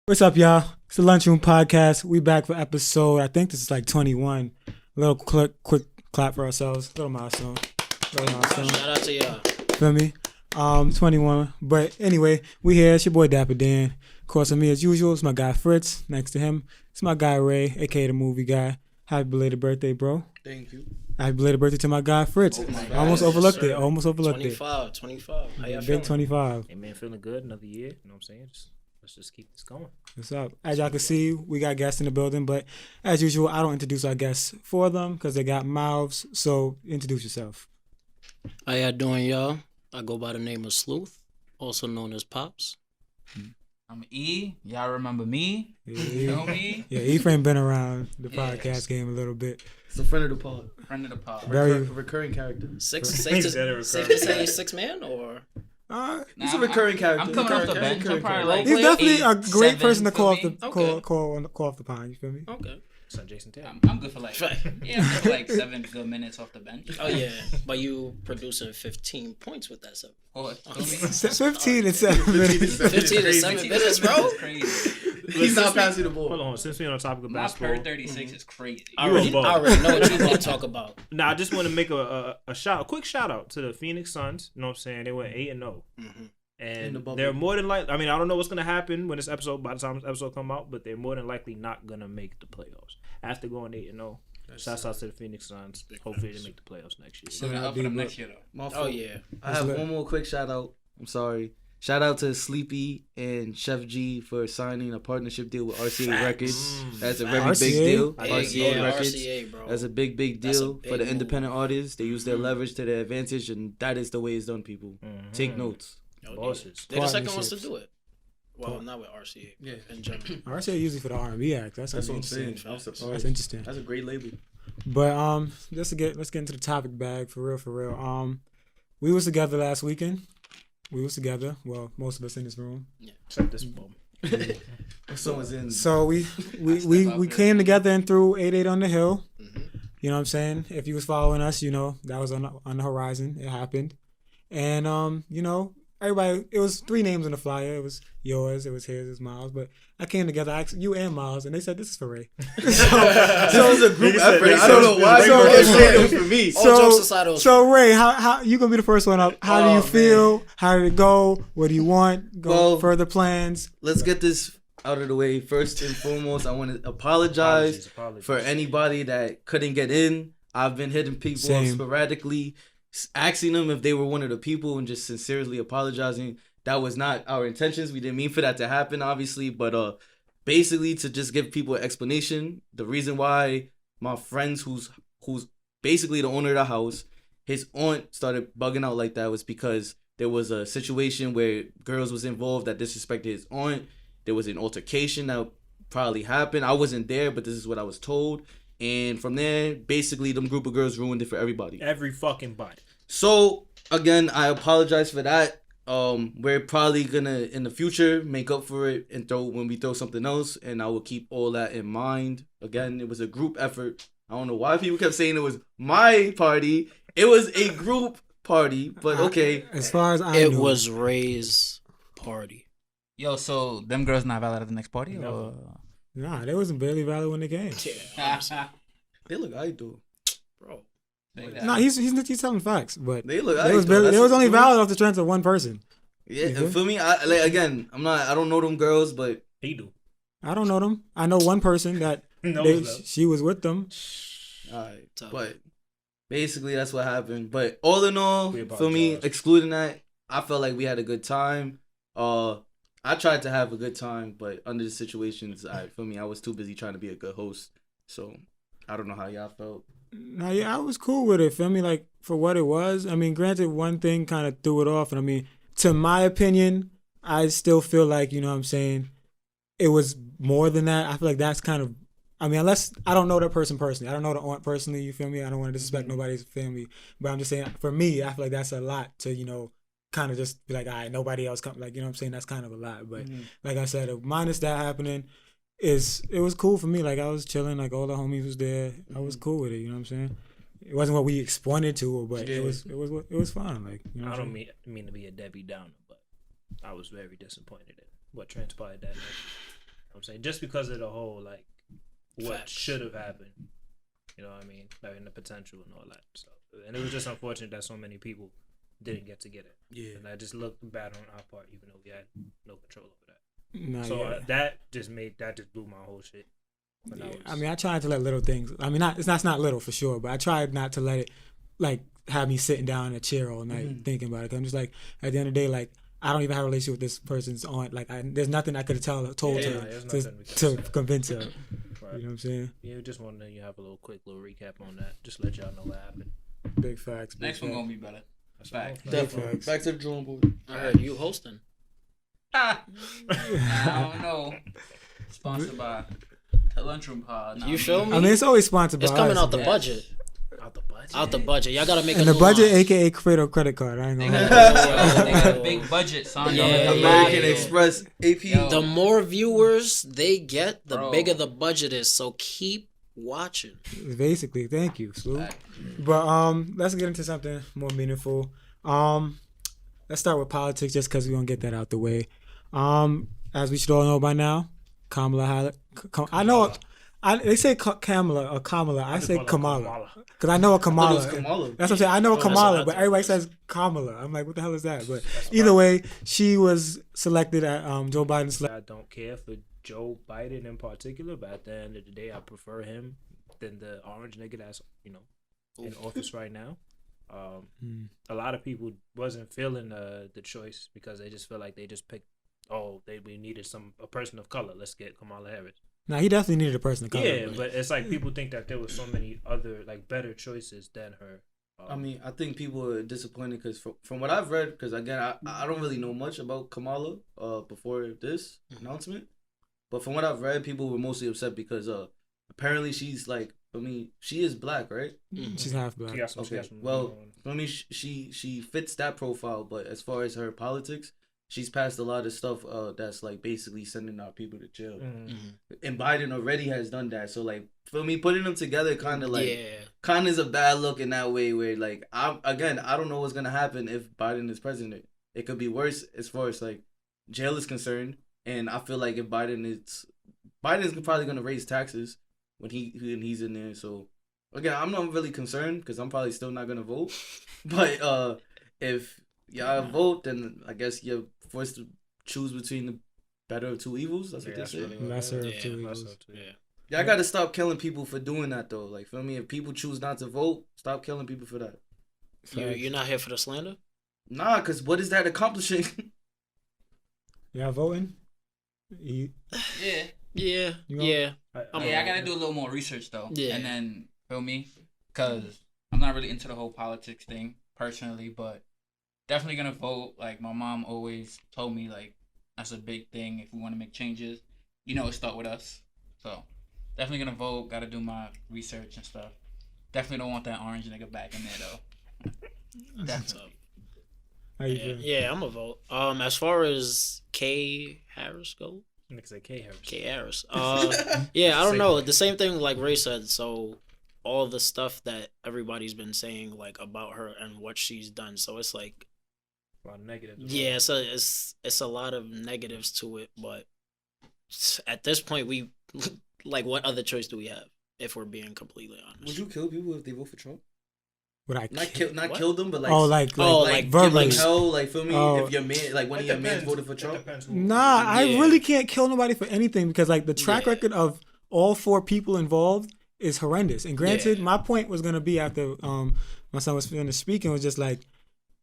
What's up, y'all? It's the Lunchroom Podcast. We back for episode, I think this is like 21. A little quick clap for ourselves. Little milestone. Shout out to y'all. Feel me? 21. But anyway, we here. It's your boy Dapper Dan. Of course, with me as usual, it's my guy Fritz. Next to him, it's my guy Ray, aka the movie guy. Happy belated birthday, bro. Thank you. Happy belated birthday to my guy Fritz. Almost overlooked it. 25. How y'all Big feeling? 25. Hey man, feeling good. Another year. You know what I'm saying? Let's just keep this going. What's up? As y'all can see, we got guests in the building, but as usual, I don't introduce our guests for them because they got mouths. So introduce yourself. How y'all doing, y'all? I go by the name of Sleuth, also known as Pops. I'm E. Y'all remember me? Yeah, You know me? yeah, Ephraim been around the podcast game a little bit. It's a friend of the pod. Friend of the pod. Very- Recurring character. Safe to say 6 man or He's a recurring character. I'm coming off the bench. I'm probably like He's definitely a great 8, person to 7 call off for the me. call off the pine. You feel me? okay. Son Jason Taylor. I'm good for like I'm good for like 7 good minutes off the bench. Oh yeah, but you producing 15 points with that 7. Oh, 15 and 7 minutes. 15 to 7 minutes, bro. Crazy. He's not passing the ball. Hold on, since we're on the topic of My basketball. per 36 is crazy. I already know what you want to talk about. Nah, I just want to make a quick shout out to the Phoenix Suns. You know what I'm saying? They went 8-0. In the And bubble. they're more than likely, I mean, I don't know what's going to happen when by the time this episode come out, but they're more than likely not going to make the playoffs. After going 8-0, shouts out to the Phoenix Suns. Hopefully they make the playoffs next year. So we're gonna up for them next year though. My Oh fault. yeah. I have one more quick shout out. I'm sorry. Shout out to Sleepy and Chef G for signing a partnership deal with RCA Records. That's a very RCA? big deal. Yeah, Records. RCA, bro. That's a big That's a deal big for the move. independent artists. They use their leverage to their advantage, and that is the way it's done, people. Take notes. Yo, Bosses. They're the second ones to Partnerships. do it. Well, not with RCA. Yeah. In general. RCA usually for the R&B act. That's That's what I'm interesting. saying. I'm That's surprised. interesting. That's a great label. But let's get into the topic bag for real. We was together last weekend. We was together. Well, most of us in this room. Except this moment. Someone's in. So we came together and threw 8-8 on the hill. You know what I'm saying? If you was following us, you know that was on the horizon. It happened, and you know everybody. It was 3 names on the flyer. It was yours. It was his. It was Miles. But I came together. I asked you and Miles, and they said this is for Ray. This is a group effort. Ray I don't know why so- you kept saying it was for me. All jokes aside, it was So Ray, how you gonna be the first one up? How do you Oh, feel? How did it go? What do you want? Well, further plans. Let's get this out of the way. First and foremost, I want to apologize Apologies. for anybody that couldn't get in. I've been hitting people up Same. sporadically, asking them if they were one of the people and just sincerely apologizing. That was not our intentions. We didn't mean for that to happen, obviously. But basically, to just give people an explanation, the reason why my friends who's basically the owner of the house, his aunt started bugging out like that was because there was a situation where girls was involved that disrespected his aunt. There was an altercation that probably happened. I wasn't there, but this is what I was told. And from there, basically, them group of girls ruined it for everybody. Every fucking body. So, again, I apologize for that. We're probably gonna, in the future, make up for it and when we throw something else. And I will keep all that in mind. Again, it was a group effort. I don't know why people kept saying it was my party. It was a group party, but okay. As far as I It knew, was Ray's party. Yo, so them girls not valid at the next party? Or? nah, they wasn't barely valid when they came. Yeah, They look I do. bro. No, he's telling facts, but They look they was only valid off the strength of one person. Yeah, You feel? and for me, I don't know them girls, but He do. I don't know them. I know one person that she was with them. alright. Tough. But basically, that's what happened. But all in all, We for me, apologize. excluding that, I felt like we had a good time. I tried to have a good time, but under the situations, for me, I was too busy trying to be a good host. So I don't know how y'all felt. No, yeah, I was cool with it. Feel me? Like for what it was. I mean, granted, one thing kind of threw it off, and I mean, to my opinion, I still feel like, you know what I'm saying, it was more than that. I feel like that's kind of, I mean, unless I don't know that person personally, I don't know the aunt personally. You feel me? I don't want to disrespect nobody's family, but I'm just saying, for me, I feel like that's a lot to, you know, kind of just be like, all right, nobody else come. Like, you know what I'm saying? That's kind of a lot. But like I said, minus that happening, it was cool for me. Like, I was chilling. Like, all the homies was there. I was cool with it. You know what I'm saying? It wasn't what we wanted to, but it was fun. Like, you know what I I'm don't saying? mean to be a Debbie Downer, but I was very disappointed in what transpired that night. I'm saying just because of the whole like what Facts. should have happened. You know what I mean? Like and the potential and all that. So and it was just unfortunate that so many people didn't get to get it. Yeah. And that just looked bad on our part, even though we had no control over that. Nah, So yeah. that just blew my whole shit. When Yeah. I was, I mean, I tried to let little things. I mean, that's not little for sure, but I tried not to let it like have me sitting down in a chair all night thinking about it. 'Cause I'm just like, at the end of the day, like I don't even have a relationship with this person's aunt. Like, there's nothing I could have told Yeah, her there's to, nothing we could to have said. convince her. Right. You know what I'm saying? Yeah, just wanted to have a little quick little recap on that. Just let y'all know what happened. Big facts. Big Next one facts. gonna be better. That's Fact. all. Definitely. Facts. Back to the drawing board. I heard you hosting. I don't know. Sponsored by the Lunchroom Pod. Nah, You feel me? I mean, it's always sponsored by It's coming us, out the but- budget. Out the budget. Out the budget. Y'all gotta make And a the new budget, line. aka Credo credit card. I ain't They gonna got, lie. they got a big budget, son. Yeah. Y'all American Yo. Express AP. Yo. The more viewers they get, the Bro. bigger the budget is. So keep watching. Basically, thank you, Sloop. Fact. But let's get into something more meaningful. Let's start with politics, just because we're gonna get that out the way. As we should all know by now, Kamala Harris. I know. They say Kamala or Kamala. I say Kamala because I know a I thought it Kamala. was Kamala. That's what I'm saying. I know a Oh, that's Kamala, what I but thought. everybody says Kamala. I'm like, what the hell is that? But either way, she was selected at Joe Biden's. I don't care for Joe Biden in particular, but at the end of the day, I prefer him than the orange nigga that's in office right now. A lot of people wasn't feeling the choice because they just feel like they just picked. We needed a person of color. Let's get Kamala Harris. Now he definitely needed a person to cover. Yeah, but it's like people think that there was so many other like better choices than her. I mean, I think people are disappointed because from what I've read, because again, I don't really know much about Kamala before this announcement, but from what I've read, people were mostly upset because apparently she's like, I mean, she is black, right? She's half black. She got some, Okay, well, I mean, she fits that profile, but as far as her politics, she's passed a lot of stuff that's like basically sending our people to jail. And Biden already has done that. So like for me, putting them together kind of is a bad look in that way where like I don't know what's gonna happen if Biden is president. It could be worse as far as like jail is concerned. And I feel like if Biden's probably gonna raise taxes when he's in there. So again, I'm not really concerned because I'm probably still not gonna vote. But if y'all vote, then I guess you're forced to choose between the better of two evils. That's what they say. Lesser of two evils. Y'all gotta stop killing people for doing that though. Like, feel me? If people choose not to vote, stop killing people for that. You're not here for the slander? Nah, cause what is that accomplishing? Y'all voting? Yeah. Yeah. You know? Yeah. I gotta do a little more research though. Yeah. And then, feel me? Because I'm not really into the whole politics thing personally, but definitely gonna vote. Like, my mom always told me, like, that's a big thing. If we want to make changes, it start with us. So, definitely gonna vote. Gotta do my research and stuff. Definitely don't want that orange nigga back in there, though. Definitely. How you feeling? Yeah, I'm a vote. As far as K Harris goes, Nigga say K Harris. K Harris. Yeah, I don't know. The same thing like Ray said. So all the stuff that everybody's been saying like about her and what she's done. So it's like, A lot of negatives. yeah, it's a lot of negatives to it. But at this point, we like, what other choice do we have? If we're being completely honest. Would you kill people if they vote for Trump? Would I Not What? kill them, but like like like verbally? give them hell, like feel me? Oh. If your man, like one of your men voted for Trump. Nah, I Yeah. really can't kill nobody for anything because like the track Yeah. record of all four people involved is horrendous. And granted, Yeah. my point was gonna be after my son was finished speaking was just like,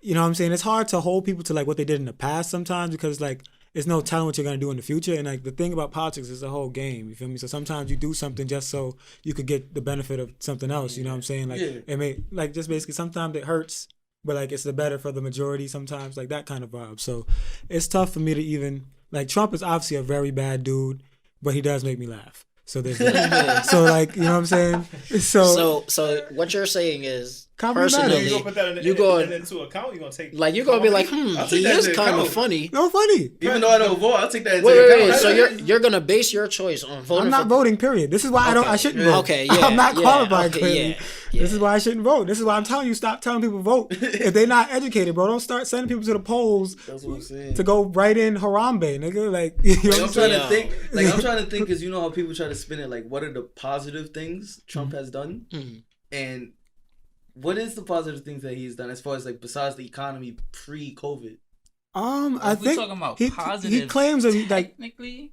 you know what I'm saying? It's hard to hold people to like what they did in the past sometimes because like there's no telling what you're gonna do in the future. And like the thing about politics is the whole game. You feel me? So sometimes you do something just so you could get the benefit of something else. You know what I'm saying? Like Yeah. it may like just basically sometimes it hurts, but like it's the better for the majority sometimes, like that kind of vibe. So it's tough for me to even like Trump is obviously a very bad dude, but he does make me laugh. So there's that. So like you know what I'm saying? So what you're saying is personally, You gonna put that into account? You gonna take like you're gonna be like, I'll take he that is into kind of account. funny. No funny. Even though I don't vote, I'll take that into Wait. account. So you're gonna base your choice on voting? I'm not voting. Period. This is why I shouldn't vote. Okay, yeah, I'm not qualified. Okay, clearly. yeah. This is why I shouldn't vote. This is why I'm telling you, stop telling people vote if they're not educated, bro. Don't start sending people to the polls That's what I'm saying. to go write in Harambe, nigga. Like, you know Like, what I'm trying to think. Like, I'm trying to think, because you know how people try to spin it. Like, what are the positive things Trump has done, and what is the positive things that he's done as far as like besides the economy pre-COVID? I If we're think talking about he positive, claims that he like technically,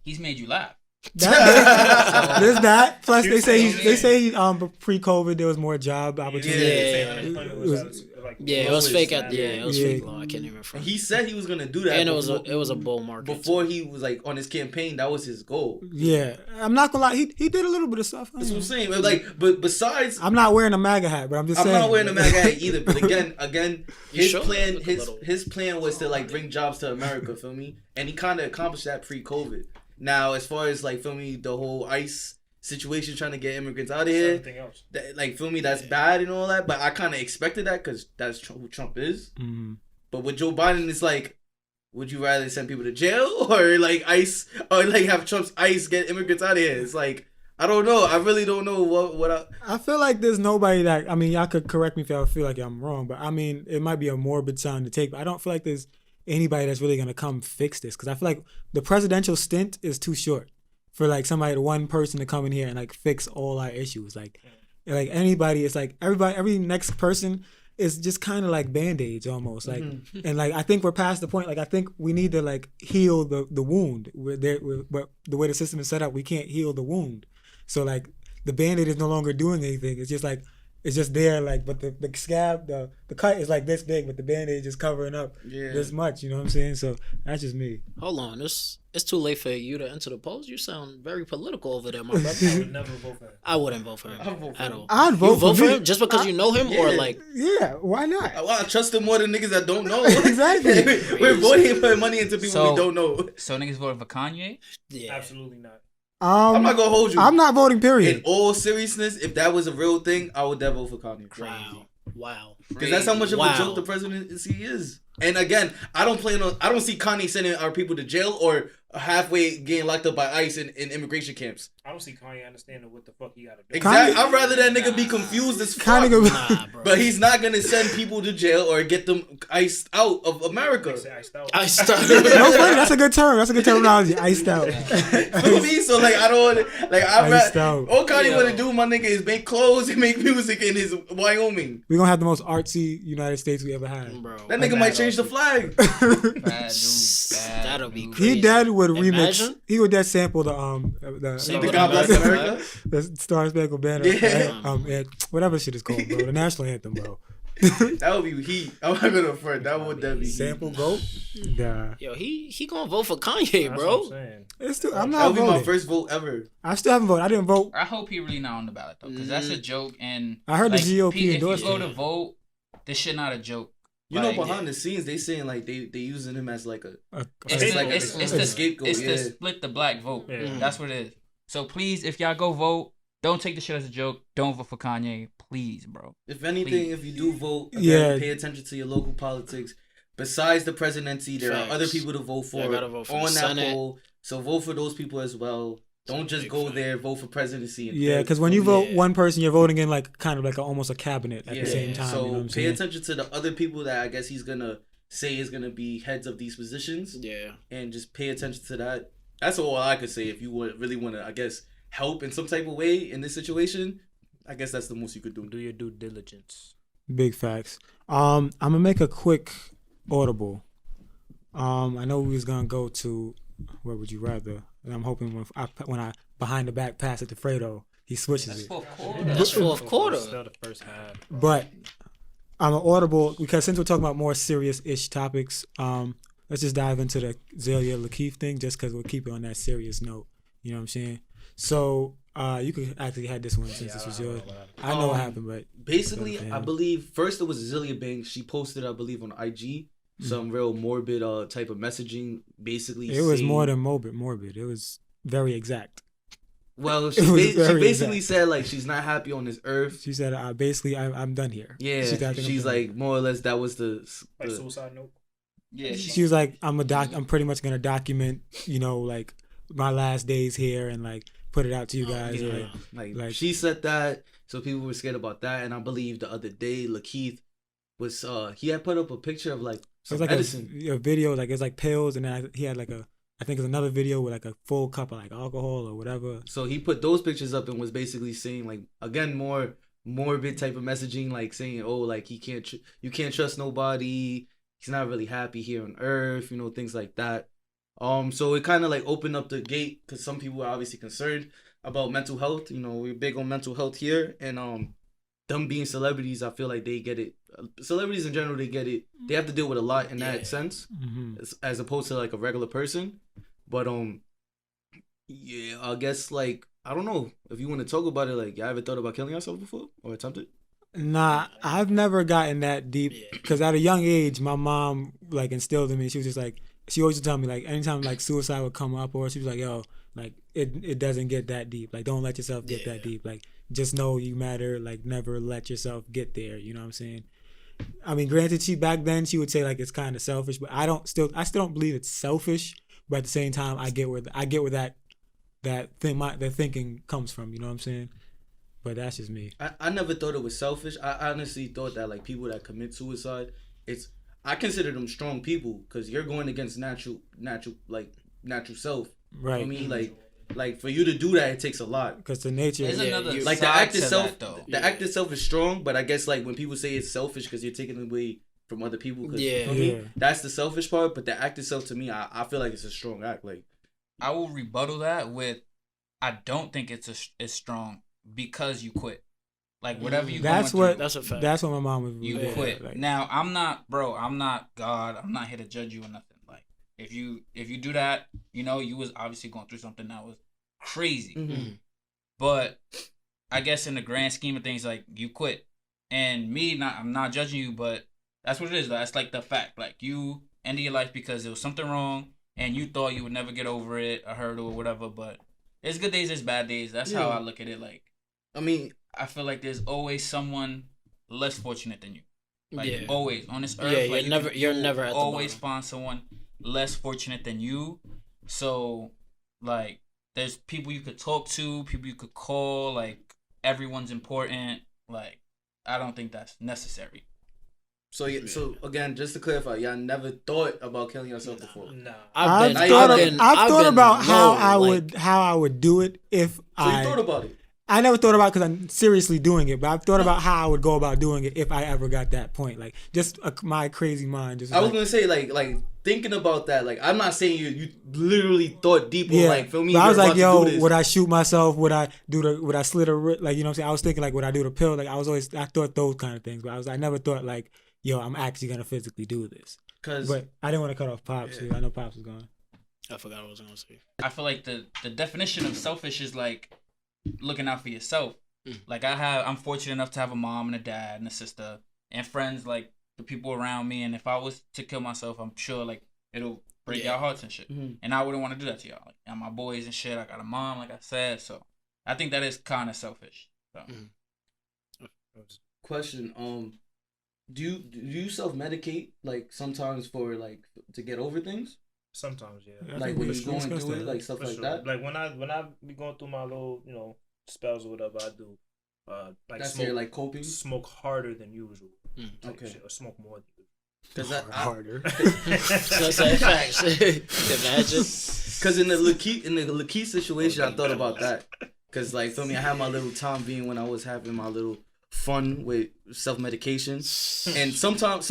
he's made you laugh. there's that. Plus, they say he pre-COVID there was more job opportunities. It was fake. It was fake law. I can't even. And he said he was gonna do that, and it was a bull market before he was like on his campaign. That was his goal. Yeah, I'm not gonna lie. He did a little bit of stuff. That's what I'm saying. But besides, I'm not wearing a MAGA hat, but I'm just saying. I'm not wearing a MAGA hat either. But again, his plan, sure? his plan was to like bring jobs to America. Feel me? And he kind of accomplished that pre-COVID. Now, as far as like, feel me, the whole ICE situation, trying to get immigrants out of here, like, feel me, that's bad and all that. But I kind of expected that because that's who Trump is. Mm-hmm. But with Joe Biden, it's like, would you rather send people to jail or like ICE, or like have Trump's ICE get immigrants out of here? It's like, I don't know. I really don't know what I feel like there's nobody that, I mean, y'all could correct me if I feel like I'm wrong, but I mean, it might be a morbid sound to take, but I don't feel like there's anybody that's really gonna come fix this, because I feel like the presidential stint is too short for like one person to come in here and like fix all our issues. Like anybody, it's like every next person is just kind of like band-aids almost. Like, and like I think we're past the point. Like I think we need to like heal the wound. But the way the system is set up, we can't heal the wound. So like the band-aid is no longer doing anything. It's just like. It's just there, like, but the scab, the cut is like this big, but the band-aid just covering up this much. You know what I'm saying? So that's just me. Hold on, it's too late for you to enter the polls. You sound very political over there, my brother. I would never vote for him. I wouldn't vote for him at all. I'd vote for him just because you know him, or like. Yeah, why not? I trust him more than niggas that don't know. Exactly. We're voting and putting money into people we don't know. So niggas voting for Kanye? Yeah, absolutely not. I'm not gonna hold you. I'm not voting. Period. In all seriousness, if that was a real thing, I would never vote for Kanye. Wow. Because that's how much of a joke the presidency is. And again, I don't see Kanye sending our people to jail or halfway getting locked up by ICE in immigration camps. I don't see Kanye understanding what the fuck he gotta do. Exactly. I'd rather that nigga be confused as fuck. But he's not gonna send people to jail or get them iced out of America. Iced out. No, funny. That's a good term. That's a good terminology. Iced out. Feel me? So like I don't like all Kanye wanna do, my nigga, is make clothes and make music in his Wyoming. We're gonna have the most artsy United States we ever had. Bro. That nigga might change the flag. Bad dude. That'll be crazy. He dead would remix. He would dead sample the God Bless America. The Star Spangled Banner. And whatever shit is called, bro. The national anthem, bro. That would be heat. I'm not gonna front. That would definitely sample goat. Yeah. Yo, he gonna vote for Kanye, bro. I'm not that would be voting. my first vote ever. I still haven't voted. I didn't vote. I hope he really not on the ballot though, because that's a joke. And I heard the GOP endorsed it. If you go to vote, this shit not a joke. You know, behind the scenes, they saying like they using him as like it's the scapegoat. It's to split the black vote. Yeah. That's what it is. So please, if y'all go vote, don't take the shit as a joke. Don't vote for Kanye, please, bro. If anything, if you do vote, again, pay attention to your local politics. Besides the presidency, there are other people to vote for on that poll. So vote for those people as well. Don't just go there, vote for presidency. Yeah, because when you vote one person, you're voting in like kind of like almost a cabinet at the same time. So you know what I'm pay attention to the other people that I guess he's gonna say is gonna be heads of these positions. Yeah, and just pay attention to that. That's all I could say. If you would really want to, I guess, help in some type of way in this situation, I guess that's the most you could do. Do your due diligence. Big facts. I'm gonna make a quick audible. I know we was gonna go to where would you rather. And I'm hoping when I behind the back pass it to Fredo, he switches it. That's fourth quarter. Still the first half. But I'm an audible because since we're talking about more serious-ish topics, let's just dive into the Azealia and Lakeith thing just because we'll keep it on that serious note. You know what I'm saying? So you could actually had this one since this was yours. I know what happened, but basically, I believe first it was Azealia Banks. She posted, I believe, on IG. Some real morbid type of messaging, basically. It was more than morbid. It was very exact. Well, It was she very basically exact. said like she's not happy on this earth. She said, basically, I'm done here. Yeah, She said, I think I'm she's done. like more or less that was Like the suicide note. Yeah, She was like, I'm pretty much gonna document, like my last days here and like put it out to you guys. yeah, like she said that, so people were scared about that. And I believe the other day, Lakeith was he had put up a picture of like It some was like medicine. a video, like it's like pills, and then he had like I think it's another video with like a full cup of like alcohol or whatever. So he put those pictures up and was basically saying like again more morbid type of messaging, like saying like you can't trust nobody. He's not really happy here on Earth, things like that. So it kind of like opened up the gate because some people are obviously concerned about mental health. We're big on mental health here, and them being celebrities, I feel like they get it. Celebrities in general, they get it. They have to deal with a lot in that sense, as opposed to like a regular person. But yeah, I guess like I don't know if you want to talk about it. Like, you ever thought about killing yourself before or attempted? Nah, I've never gotten that deep because at a young age, my mom like instilled in me. She was just like, she always would tell me like anytime like suicide would come up, or she was like, yo, like it doesn't get that deep. Like, don't let yourself get that deep. Like, just know you matter. Like, never let yourself get there. You know what I'm saying? I mean, granted, back then she would say like it's kind of selfish, but I still don't believe it's selfish. But at the same time, I get where that thinking comes from. You know what I'm saying? But that's just me. I never thought it was selfish. I honestly thought that like people that commit suicide, I consider them strong people because you're going against natural self. Right. I mean, like for you to do that, it takes a lot. Because the nature, There's another like the side act to itself. that, though. The act itself is strong, but I guess like when people say it's selfish because you're taking away from other people. For me, that's the selfish part. But the act itself, to me, I feel like it's a strong act. Like, I will rebuttal that with, I don't think it's strong because you quit. Like whatever you. That's what. That's a fact. That's what my mom was. You quit. Like, now I'm not God. I'm not here to judge you or nothing. Like if you do that, you was obviously going through something that was crazy. Mm-hmm. But I guess in the grand scheme of things, like you quit, and I'm not judging you, but that's what it is. That's like the fact. Like you ended your life because there was something wrong, and you thought you would never get over it, a hurdle or whatever. But there's good days, there's bad days. That's how I look at it. Like, I mean, I feel like there's always someone less fortunate than you. Like always on this earth. Yeah, like, you're never at the always bottom. find someone less fortunate than you. So like there's people you could talk to, people you could call, like everyone's important. Like I don't think that's necessary. so again, just to clarify, y'all never thought about killing yourself before. Nah. I've I've thought been about how low, I would do it if So you thought about it. I never thought about it because I'm seriously doing it, but I've thought about how I would go about doing it if I ever got that point. Like, just my crazy mind. Just I was gonna say like thinking about that. Like, I'm not saying you literally thought deep on like feel me. But I was you're like, about to do yo, this. would I shoot myself? Would I slit a wrist? Like, you know what I'm saying? I was thinking like, would I do the pill? Like, I thought those kind of things, but I never thought like, yo, I'm actually gonna physically do this. But I didn't want to cut off Pops. I know Pops was gone. I forgot what I was gonna say. I feel like the definition of selfish is like looking out for yourself. Like I'm fortunate enough to have a mom and a dad and a sister and friends, like the people around me. And if I was to kill myself, I'm sure like it'll break y'all hearts and shit. Mm-hmm. And I wouldn't want to do that to y'all. Like, and my boys and shit. I got a mom, like I said. So I think that is kind of selfish. So. Question: do you self medicate like sometimes for like to get over things? Sometimes, yeah. Like when you're going through it, like stuff for like sure. that. Like when I be going through my little spells or whatever I do. Like that's smoke, like coping. Smoke harder than usual. Okay. Shit, or smoke more than usual. Because harder. That's facts. Imagine. Because in the Lakeith situation, I thought about that. Because like for me, I had my little time being when I was having my little fun with self medication, and sometimes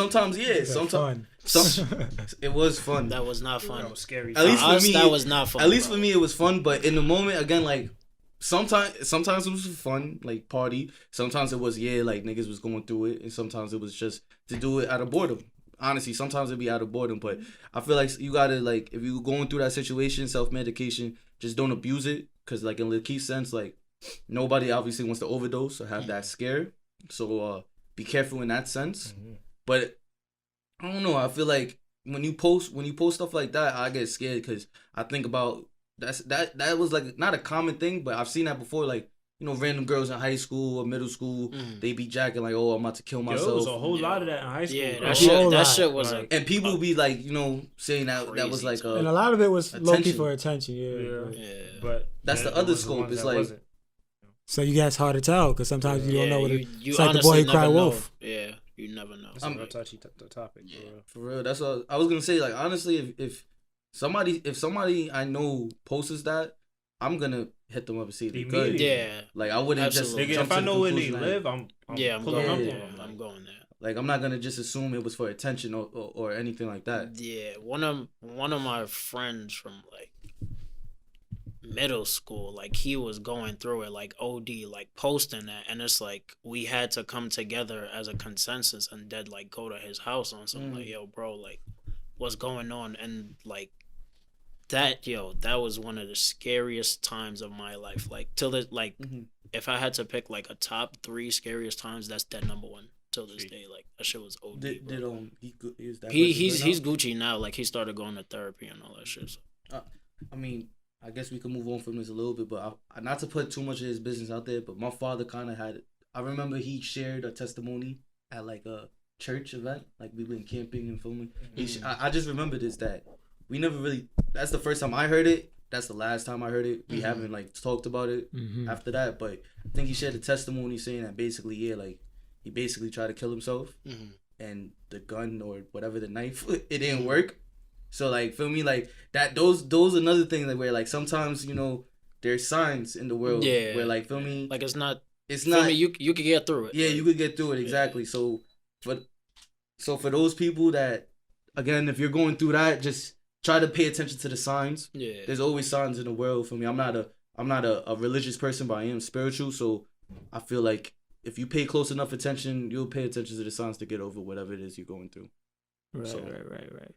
it was fun. That was not fun. That was scary. At least for me, that was not fun. At least for me, it was fun. But in the moment, again, like sometimes it was fun, like party. Sometimes it was like niggas was going through it, and sometimes it was just to do it out of boredom. Honestly, sometimes it'd be out of boredom, but I feel like you gotta like if you're going through that situation, self medication, just don't abuse it. Cause like in Lakeith's sense, like nobody obviously wants to overdose or have that scare. So be careful in that sense. Mm-hmm. But I don't know. I feel like when you post stuff like that, I get scared because I think about that was like not a common thing, but I've seen that before. Like, you know, random girls in high school or middle school, they be jacking like, "Oh, I'm about to kill myself." There was a whole lot of that in high school. Yeah, bro. that shit was like, and people be like, you know, saying that was like and a lot of it was low key attention. for attention. Yeah. But that's the other scope. It's like, so you guys hard to tell because sometimes you don't know what it's like the boy who cried wolf. Yeah, you never know. That's a real touchy topic. Yeah, for real. That's what I was gonna say. Like, honestly, if somebody I know posts that, I'm gonna hit them up and see if they good. Yeah, like I wouldn't Absolutely. just. If I know where they live, I'm going. up. I'm going there. Like, I'm not gonna just assume it was for attention or anything like that. Yeah, one of my friends from like middle school, like he was going through it like OD, like posting that, and it's like we had to come together as a consensus and dead like go to his house on something like, yo, bro, like what's going on? And like that was one of the scariest times of my life. Like till this, like if I had to pick like a top 3 scariest times, that's dead number 1 till this day. Like that shit was OD. He's Gucci now. Like he started going to therapy and all that shit. So. I mean, I guess we can move on from this a little bit, but not to put too much of his business out there, but my father kind of had. I remember he shared a testimony at like a church event, like we went camping and filming. I just remember this, that we never really. That's the first time I heard it. That's the last time I heard it. We haven't like talked about it after that, but I think he shared a testimony saying that basically, like he basically tried to kill himself, and the gun or whatever, the knife, it didn't work. So like, feel me, like that. Those another thing, like where like sometimes, you know, there's signs in the world where like, feel me, like it's not. Me, you could get through it. Yeah, you could get through it, exactly. So for those people that, again, if you're going through that, just try to pay attention to the signs. Yeah, there's always signs in the world. For me, I'm not a religious person, but I am spiritual. So I feel like if you pay close enough attention, you'll pay attention to the signs to get over whatever it is you're going through. Right.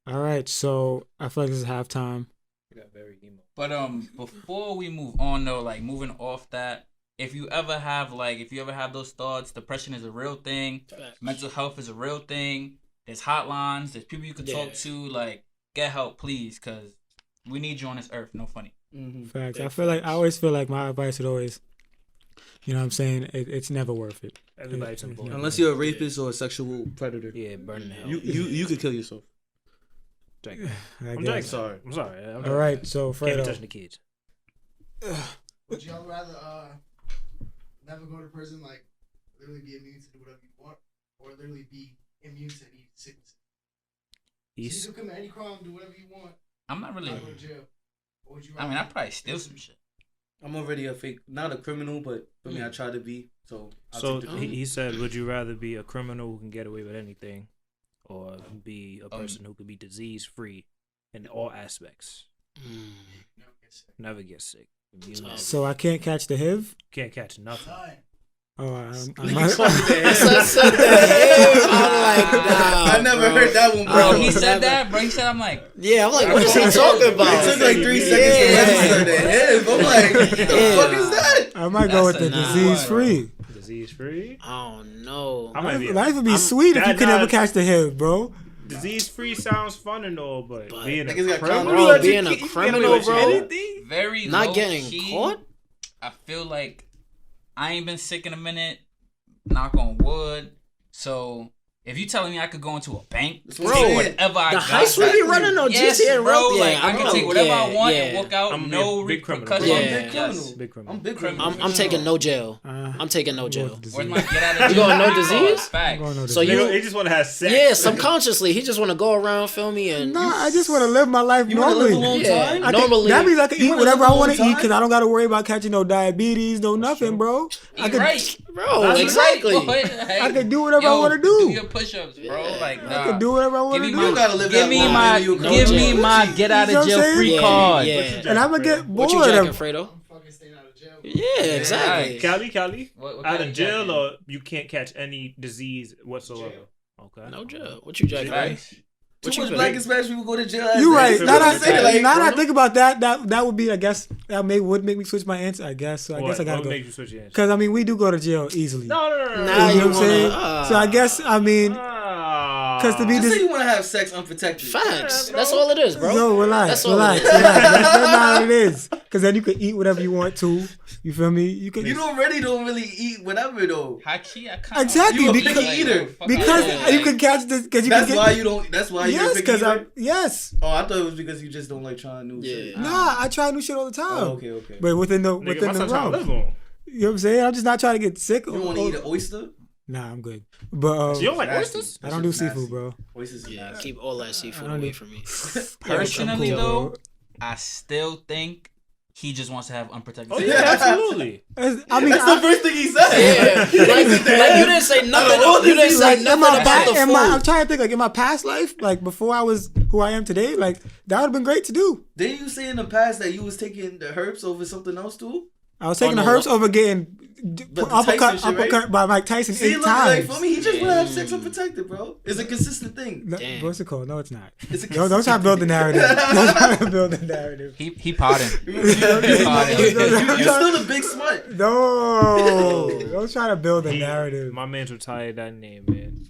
All right, so I feel like this is halftime. We got very emo. But before we move on though, like moving off that, if you ever have those thoughts, depression is a real thing. Mental health is a real thing. There's hotlines. There's people you can talk to. Like, get help, please, because we need you on this earth. No funny. Facts. I always feel like my advice would always, you know what I'm saying, it's never worth it. Everybody's important. Unless you're a rapist or a sexual predator. Yeah, burn in hell. You could kill yourself. I'm sorry. All right, so Fredo. Can't touch the kids. Would y'all rather never go to prison, like literally be immune to do whatever you want, or literally be immune to any sickness? So you can commit any crime, do whatever you want. I'm not really. Not go to jail. Or would you I mean, I probably steal some shit. I'm already not a criminal, but for me, I try to be. So he said, would you rather be a criminal who can get away with anything, or be a person who could be disease free in all aspects? Never get sick. So I can't catch the HIV? Can't catch nothing. Oh, I never heard that one, bro. He said that, bro. He said, I'm like, yeah, I'm like, what is he talking about? It took like 3 seconds to register the HIV. I'm like, what the fuck is that? I might go with the disease free. Disease free? Oh no. Life would be sweet if you could never catch the HIV, bro. Disease free sounds fun and all, but being a criminal, bro, very not getting caught. I feel like I ain't been sick in a minute. Knock on wood. So if you telling me I could go into a bank, bro, take whatever I got, heist would be running on GTA, bro. Yeah, like I can take whatever I want and walk out. I'm no repercussions. I'm big criminal. I'm taking no jail. I'm taking no jail. Where's my get out of jail? You going no disease? Facts. So they just want to have sex. Yeah, subconsciously he just want to go around, feel me, and I just want to live my life normally. Normally, that means I can eat whatever I want to eat because I don't got to worry about catching no diabetes, no nothing, bro. Bro, exactly. I can do whatever I want to do. Do your push-ups, bro. Like, I can do whatever I want to do. You gotta live give me my get out of jail free card. And I'm gonna get bored. What you jacking, Fredo? I'm fucking staying out of jail. Yeah, exactly. Cali, out of jail or you can't catch any disease whatsoever. Okay. No jail. What you jacking? Too much black and Spanish people go to jail. You right. Now that I think about that would be, I guess, would make me switch my answer, I guess. So I guess I gotta go. Make you switch your answer? Because I mean, we do go to jail easily. No. You know what I'm saying? So I guess, I mean, because to be Just say this. you want to have sex unprotected. Facts. That's all it is, bro. Yo, relax, That's all relax, it is. relax. That's not what it is. Because then you can eat whatever you want to. You feel me? You can. You don't really eat whatever though. Haki, I kinda Exactly, You a because- picky eater. Because Yeah. you can catch this. Because you That's can get. why you don't. That's why you're a Yes, picky because eater. yes. Oh, I thought it was because you just don't like trying new shit. Yeah. Nah, I try new shit all the time. Oh, okay. But within the Nigga, within my the son trying to live realm. on. You know what I'm saying? I'm just not trying to get sick. You want to eat an oyster? Nah, I'm good. But So you don't like Nasty. oysters? I don't do seafood, bro. Oysters is Yeah, nasty. keep all that seafood I don't away need- from me. Personally, cool, though, bro. I still think he just wants to have unprotected Oh sex. yeah, absolutely. I mean, That's the first thing he said. Yeah, like you didn't say nothing. You didn't say like in nothing my, about the food. I'm trying to think, like in my past life, like before I was who I am today, like that would have been great to do. Didn't you say in the past that you was taking the herbs over something else too? I was taking Oh, the no, herbs over getting But the Tyson shit, uppercut by Mike Tyson See, 8 look, like times. for me, he just want to have sex unprotected, bro. It's a consistent thing. No, Damn. what's it called? No, it's not. It's a Don't try to build the narrative. Don't try to build the narrative. He potting. You're still the big smut. No, don't try to build a narrative. My man's retired that name, man.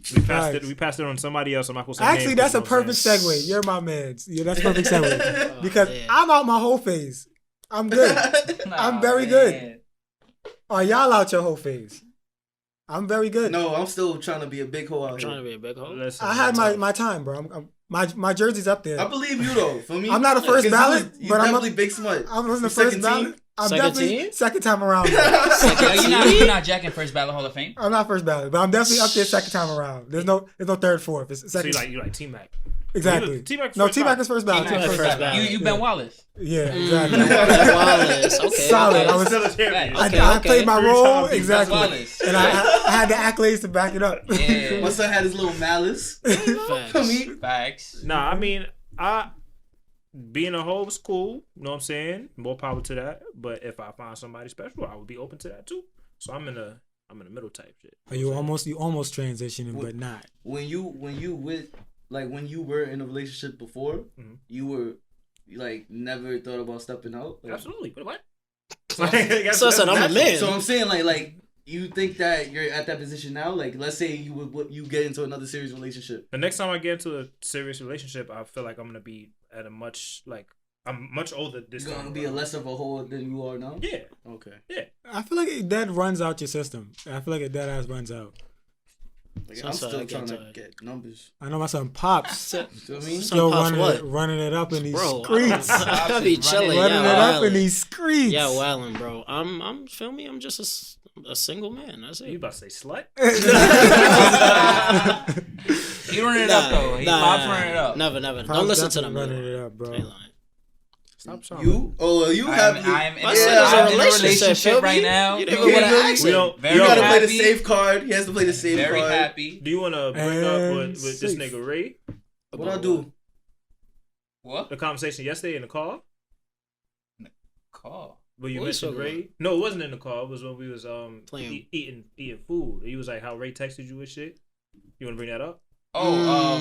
We passed it on somebody else. I'm not supposed to say Actually, names, that's a you know what I'm perfect saying? segue. You're my man. Yeah, that's a perfect segue. Oh, Because man. I'm out my whole phase. I'm good. I'm very good. Are y'all out your whole phase? I'm very good. No, I'm still trying to be a big hoe out Trying to here. be a big hoe. Listen, I had my time, bro. My jersey's up there. I believe you though. For me, I'm not a first 'cause ballot, you but I'm definitely big smut. I wasn't the You first second ballot. team? I'm Second definitely team? second time around. Yo, you're not jacking first ballot Hall of Fame. I'm not first ballot, but I'm definitely up there second time around. There's no third, fourth. It's So second. you like T-Mac. Exactly. T-Mac No, first T-Mac ballot. is first ballot. T-Mac T-Mac first ballot. You Ben Wallace. Yeah, exactly. Wallace. Okay. Solid. I was. Still a champion. Right. I Okay. played my Three role times. exactly, Wallace. and I had the accolades to back it up. Yeah. My son had his little malice. For me, Facts. Nah, I mean, being a hoe is cool. You know what I'm saying? More power to that. But if I find somebody special, I would be open to that too. So I'm in the middle type shit. You almost transitioning, but not. when you were in a relationship before, Mhm. you were like never thought about stepping out. Like, Absolutely. But what? So I said I'm a man. So I'm saying like you think that you're at that position now? Like let's say you get into another serious relationship. The next time I get into a serious relationship, I feel like I'm gonna be at I'm much older this You're time. gonna be less of a hoe than you are now. Yeah. Okay. I feel like that runs out your system. I feel like that ass runs out. Like, So I'm sorry, still I get trying to tired. get numbers. I know my son Pops. You know what I mean? Son Pops what? running it up in these Bro, streets. I be chilling. Running it Yeah, up in wildin'. these streets. Yeah, wildin', bro. I'm feel me. I'm just a single man. That's You it. about to say slut? He running it up though. He Pops running it up. Never. Pops Don't listen to definitely them. running Running it up, bro. Ain't lying. Stop trying. You? Oh, you have. I am in My son is I'm a in a relationship feel right me? now. You didn't You even want to can't ask really- him. We don't- Very You gotta play the happy. safe card. He has to play the safe Very card. happy. Do you want to bring up And with this safe. nigga Ray? What I do? What? The conversation yesterday in the car? Call. Where you What we mentioned talking Ray? No, it wasn't in the car. It was when we was Playing. eating food. He was like how Ray texted you and shit. You want to bring that up? Oh,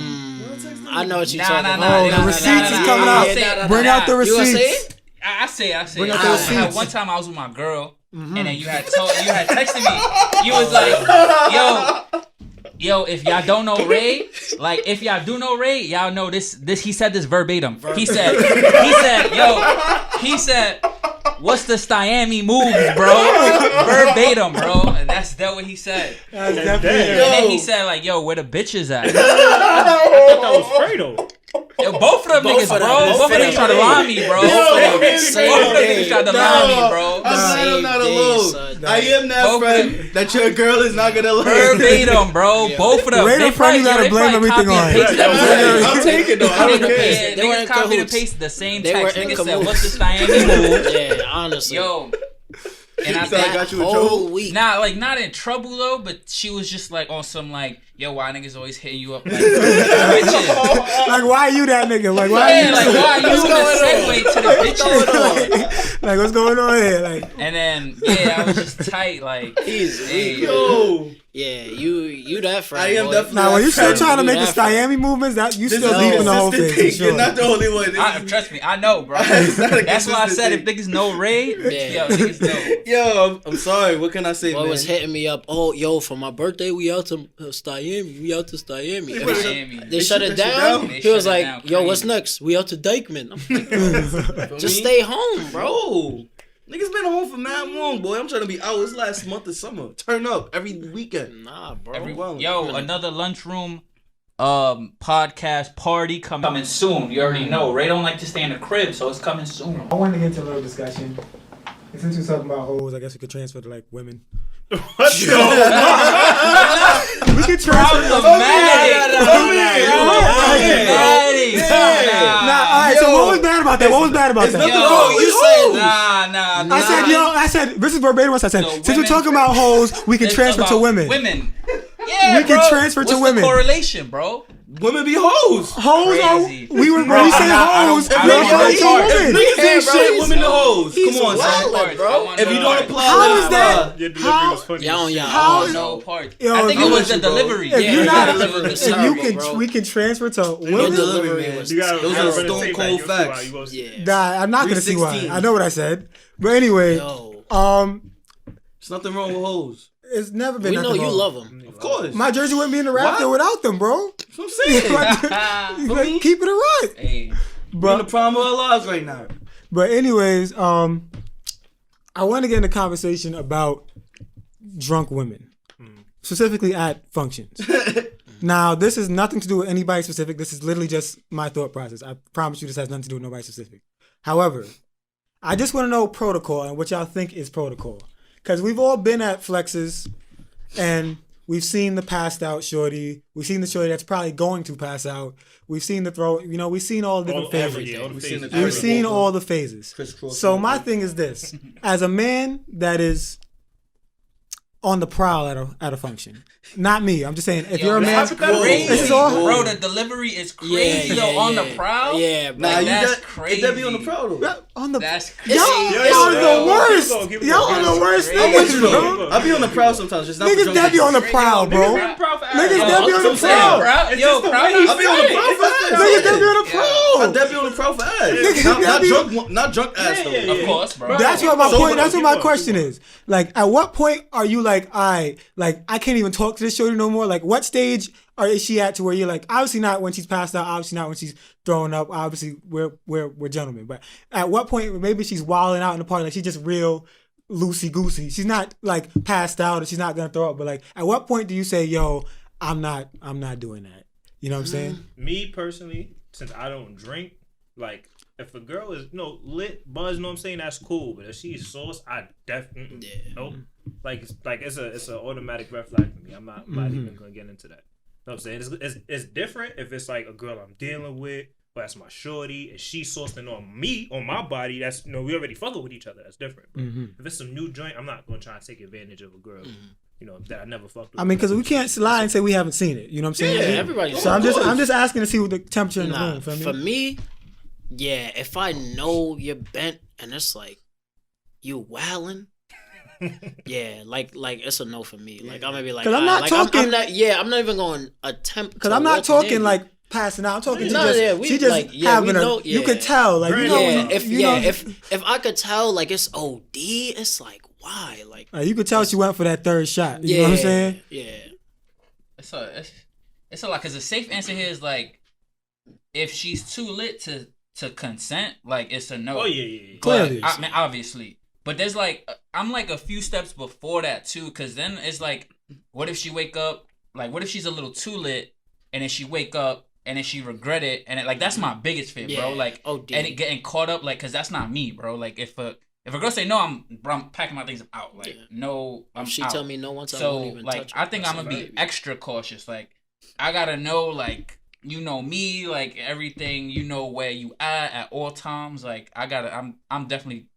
I know what you're Nah, talking nah, about. nah, Oh, the receipts is coming out. Bring out the You gonna say receipts. it? I say it. Bring out the I receipts. had one time I was with my girl, Mhm. and then you had texted me. You was like, yo, if y'all don't know Ray, like if y'all do know Ray, y'all know this. He said this verbatim. He said, what's the Styami moves, bro? Verbatim, bro. And that's that what he said. That's Damn. definitely. And then he said like, yo, where the bitches at? I thought that was Fredo. Yo, both of them Both niggas, of them, bro. both Both of of them them. tried to lie me, bro. Yo, Both of them same niggas day. tried to lie me, bro. I'm glad I'm not Same day, alone. son. I am that Both friend of that your girl is not gonna lie. Verbatim, bro. Yeah. Both of them. Ray the They friend you probably- gotta they blame probably everything copy and on. paste that I'm word. taking though. I don't care. Yeah, They were in niggas copied and cahoots. pasted the same They were text. in Niggas said, cahoots. what's the Styami move? Yeah, honestly. Yo. And I So I think, got you in whole trouble. week. not in trouble though, but she was just like on some like, yo, why niggas always hitting you up like bitches? Like, why are you that nigga? Like, why Yeah, are like you? why you What's the going segue to the bitches? Like, what's going on here? Like, And then yeah, I was just tight like, He's hey, Yo, Yeah, you that friend. I am boy. definitely. Now, when you still friend. trying to make the that friend. Miami movements, that you This still is deep in the whole consistent thing. thing. For sure. You're not the only one. Trust me, I know, bro. It's not a That's why I said if consistent niggas know raid, Yeah. yo, niggas know. Yo, I'm sorry. What can I say, Boy man? was hitting me up. Oh, yo, for my birthday, we out to Miami. We out to Miami. Miami. They shut it down. They He was shut it like, down yo, what's crazy. next? We out to Dykeman. I'm like, For just me? stay home, bro. Bro, niggas been home for mad long, boy. I'm trying to be out this last month of summer. Turn up every weekend. Nah, bro. Yo, another lunchroom podcast party coming soon. You already know. Ray don't like to stay in the crib, so it's coming soon. I wanted to get into a little discussion. Since we're talking about hoes, I guess we could transfer to like women. What the? We could transfer. Nah, all right. So what was bad about that? What was bad about There's that? nothing Yo, wrong with you hoes. Nah. I said, this is verbatim what I said. So Since we're women- talking about hoes, we can It's transfer to about women. Women. Yeah, We can bro. transfer to What's women. The correlation, bro. Women be hoes. Hoes Crazy. are, when Bro, we say I hoes, don't we're want referring to part. If women. niggas ain't bro, shit, he's- women the hoes. he's Come on, wild, son. bro. If you don't apply, How is that? Your delivery How- was funny. Y'all, as shit. y'all. How Oh, is- no part. Yo, I think if it you- was the delivery. If Yeah, you're your not, delivery was if you terrible, can, bro. we can transfer to Your women. delivery man. was. You gotta, Those you gotta are run the stone tape cold back. You'll see why facts. you was- Yeah. Nah, I'm not gonna see why. 316. I know what I said, but anyway, Yo, There's nothing wrong with hoes. it's never been. we know nothing you wrong. love him. Of course. My jersey wouldn't be in the rafter What? without them, bro. That's what I'm saying. You better keep it a rock. Hey, We're in the prime of our lives right now. But anyways, I want to get in a conversation about drunk women, specifically at functions. Now, this has nothing to do with anybody specific. This is literally just my thought process. I promise you this has nothing to do with nobody specific. However, I just want to know protocol and what y'all think is protocol. Because we've all been at flexes and we've seen the passed out shorty. We've seen the shorty that's probably going to pass out. We've seen the throw, we've seen all the different phases. all the We've seen phases. the We've seen all the phases. Crisscross. So my thing is this: as a man that is on the prowl at a function, not me. I'm just saying, if you're a man, that's crazy, this is all. bro. The delivery is crazy though. On the prowl. Yeah, bro. Nah, you that's that crazy. That be on the proud though. On the That's y'all, crazy. y'all yo, the worst. keep going, keep Y'all going. are the worst That's I'm with niggas, you bro. though. I be on the proud sometimes. Just not for Niggas drunk that be on the bitches. prowl, bro. Niggas proud for Niggas ass. that be on the I'm saying, prowl. Yo, proud. I be on the proud for ass. Niggas that be on the I prowl. that be on the proud for ass. Niggas Not that be- not drunk ass though. Yeah. Of course, bro. That's what my So point. That's what my keep question going. is. Like, at what point are you like, I can't even talk to this shorty no more? Like, what stage is she at to where you're like, obviously not when she's passed out, obviously not when she's throwing up. Obviously, we're gentlemen. But at what point maybe she's wilding out in the party, like she's just real loosey goosey. She's not like passed out, or she's not gonna throw up. But like, at what point do you say, yo, I'm not doing that? You know what I'm saying? Me personally, since I don't drink, like if a girl is lit, buzz, know what I'm saying, that's cool. But if she's sauce, I definitely nope. Like it's an automatic red flag for me. I'm not even gonna get into that. Know what I'm saying? It's different if it's like a girl I'm dealing with, but that's my shorty, and she's sourcing on me, on my body. That's we already fucking with each other. That's different. But if it's a new joint, I'm not gonna try to take advantage of a girl. That I never fucked with. I mean, because we can't lie and say we haven't seen it. You know what I'm saying? Yeah, everybody. So I'm just asking to see what the temperature in the Nah, room. Feel me? for me, yeah, if I know you're bent and it's like you wildin', yeah, like it's a no for me. Like I'm gonna be like, 'Cause I'm not talking- I'm not even going to attempt. Because to I'm not look talking nigga. like passing out. I'm talking to No, just yeah, we- she just like, yeah, having we a. know- You yeah. could tell, like you know, Yeah, when if you know, if I could tell, like it's OD, it's like why, like you could tell she went for that third shot. You know what I'm saying? Yeah, It's a lot because the safe answer here is like if she's too lit to consent, like it's a no. Oh yeah. But, Clearly. I mean, obviously. But there's like I'm like a few steps before that too, because then it's like, what if she wake up? Like, what if she's a little too lit, and then she wake up and then she regret it, and like that's my biggest fear, bro. Yeah. Like, OD. and it getting caught up, like, cause that's not me, bro. Like, if a girl say no, I'm packing my things out. Like, Yeah. no, I'm she out. tell me no once, I So won't even like, touch I her. think That's I'm gonna right. be extra cautious. Like, I gotta know, like, you know me, like everything. You know where you at all times. Like, I'm definitely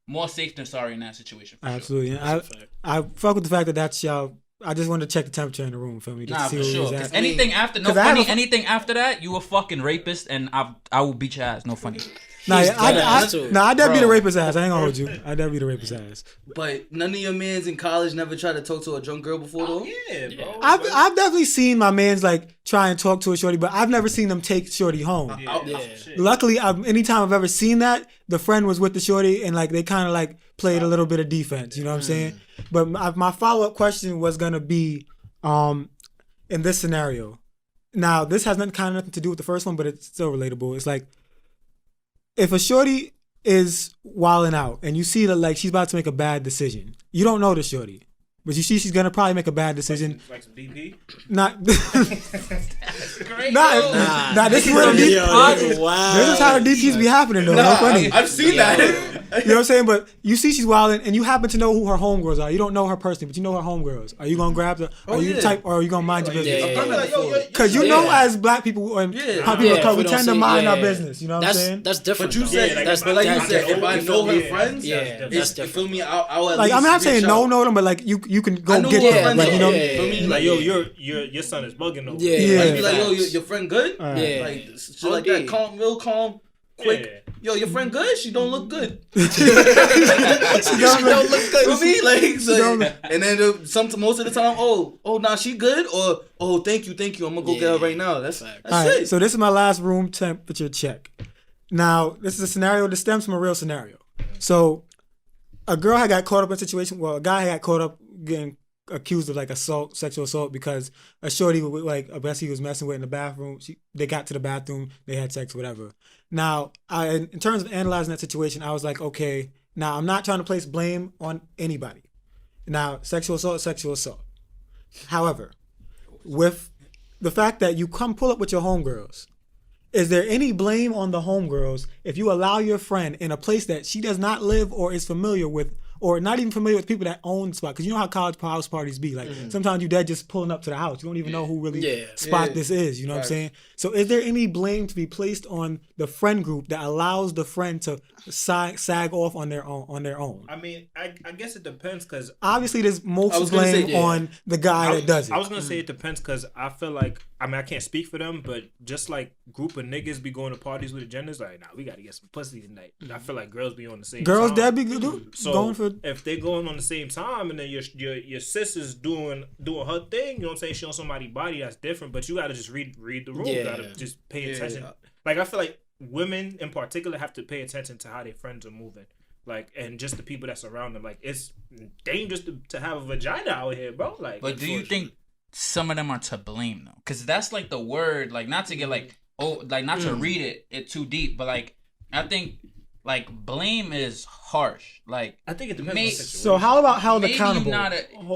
more safe than sorry in that situation. For sure. Absolutely. And That's a fact. I fuck with the fact that that's y'all. I just wanted to check the temperature in the room for me. Just Nah, to see for where sure. he's 'Cause at. anything after, no 'Cause I have funny. a- Anything after that, you a fucking rapist, and I will beat your ass. No funny. Nah, He's I dead too. I'd be the Bro. rapist ass. I ain't gonna hold you. I'd be the rapist ass. But none of your mans in college never tried to talk to a drunk girl before, though? Yeah, bro. I've definitely seen my mans like try and talk to a shorty, but I've never seen them take shorty home. Yeah. Luckily, anytime I've ever seen that, the friend was with the shorty and like they kind of like played a little bit of defense. You know what I'm saying? But my follow up question was gonna be, in this scenario. Now this has nothing to do with the first one, but it's still relatable. It's like if a shorty is wilding out and you see that like she's about to make a bad decision, you don't know the shorty, but you see she's gonna probably make a bad decision. Like some DP? Not. Great. Nah, this is where the DP. Wow. This is how the DPs be happening though. No funny. I've seen that. You know what I'm saying? But you see she's wilding, and you happen to know who her homegirls are. You don't know her personally, but you know her homegirls. Are you gonna grab the? Are you the type, or are you gonna mind your business? Yeah. I've done that before. Because you know, as black people and how people Yeah, come, if we we don't tend to see- mind our yeah. business. You know what I'm saying? That's different. But you though. said, like, but like you that's said, if different. I know her Yeah. friends, Yeah, it's, that's you different. feel me? I'll at Like least I'm not saying reach no, out. know them, but like you can I go know get your them. friends, Like you know, yeah, feel me? Like, your son is bugging over. Yeah. Yeah. Like, be like, yo, Facts. your friend good? Yeah. Like shit like that, calm, real calm, quick. Yeah. Yo, your friend good? She don't look good. she don't look good. For me, like, so, don't- and then most of the time, nah, she good, or thank you, I'm gonna go get her right now. That's Facts. All right, it. so this is my last room temperature check. Now, this is a scenario that stems from a real scenario. So, a girl had got caught up in a situation. Well, a guy had got caught up getting accused of like sexual assault, because a shorty like a bestie he was messing with in the bathroom. They got to the bathroom, they had sex, whatever. Now, in terms of analyzing that situation, I was like, okay, now I'm not trying to place blame on anybody. Now, sexual assault. However, with the fact that you come pull up with your homegirls, is there any blame on the homegirls if you allow your friend in a place that she does not live or is familiar with, or not even familiar with people that own the spot? Because you know how college house parties be. Like sometimes you dead just pulling up to the house. You don't even know who really spot this is. You know what I'm saying? So is there any blame to be placed on the friend group that allows the friend to sag off on their own? I mean, I guess it depends, because Obviously, there's I most was gonna blame say, on the guy that does it. I was gonna say it depends, because I feel like, I mean, I can't speak for them, but just like group of niggas be going to parties with agendas, like, nah, we gotta get some pussy tonight. I feel like girls be on the same Girls time. that be So going for. if they going on the same time, and then your sis is doing her thing, you know what I'm saying? She on somebody's body, that's different. But you gotta just read the room. You gotta just pay attention. Like, I feel like women in particular have to pay attention to how their friends are moving. Like, and just the people that surround them. Like, it's dangerous to have a vagina out here, bro. Like, But do you think some of them are to blame though? Because that's like the word, like, not to get like, not to read it too deep, but like, I think like blame is harsh. Like, I think it depends on the situation. So how about held maybe accountable?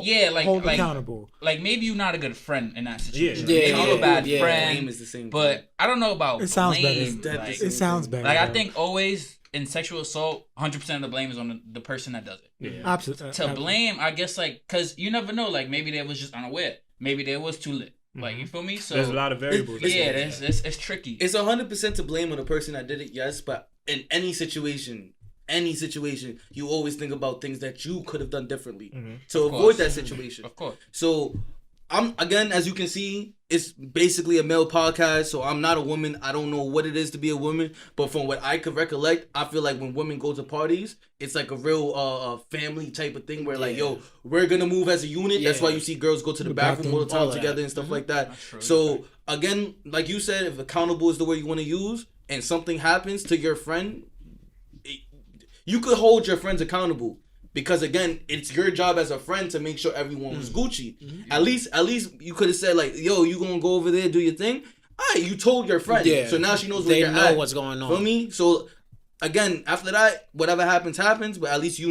you're not hold like accountable. like maybe you're not a good friend in that situation. Yeah. Maybe you're a bad Blame friend. is the same But thing. I don't know about It sounds blame. better. Like, It sounds better. like I bro. think always in sexual assault, 100% of the blame is on the person that does it. Yeah. Absolutely. To blame, I guess, like, because you never know. Like, maybe they was just unaware. Maybe they was too lit. Like, you feel me? So There's a lot of variables. yeah, it's tricky. It's 100% to blame on the person that did it, yes, but in any situation, you always think about things that you could have done differently to Of avoid course. that situation. Of course. So, again, as you can see, it's basically a male podcast, so I'm not a woman. I don't know what it is to be a woman, but from what I could recollect, I feel like when women go to parties, it's like a real family type of thing where like, yo, we're gonna move as a unit. That's why you see girls go to the bathroom all the time together and stuff like that. So again, like you said, if accountable is the word you want to use, and something happens to your friend, you could hold your friends accountable. Because again, it's your job as a friend to make sure everyone was Gucci. At least you could have said like, "Yo, you gonna go over there, do your thing." Alright, you told your friend, so now she knows where you're at. They know what's going on. Feel me? So again, after that, whatever happens, but at least you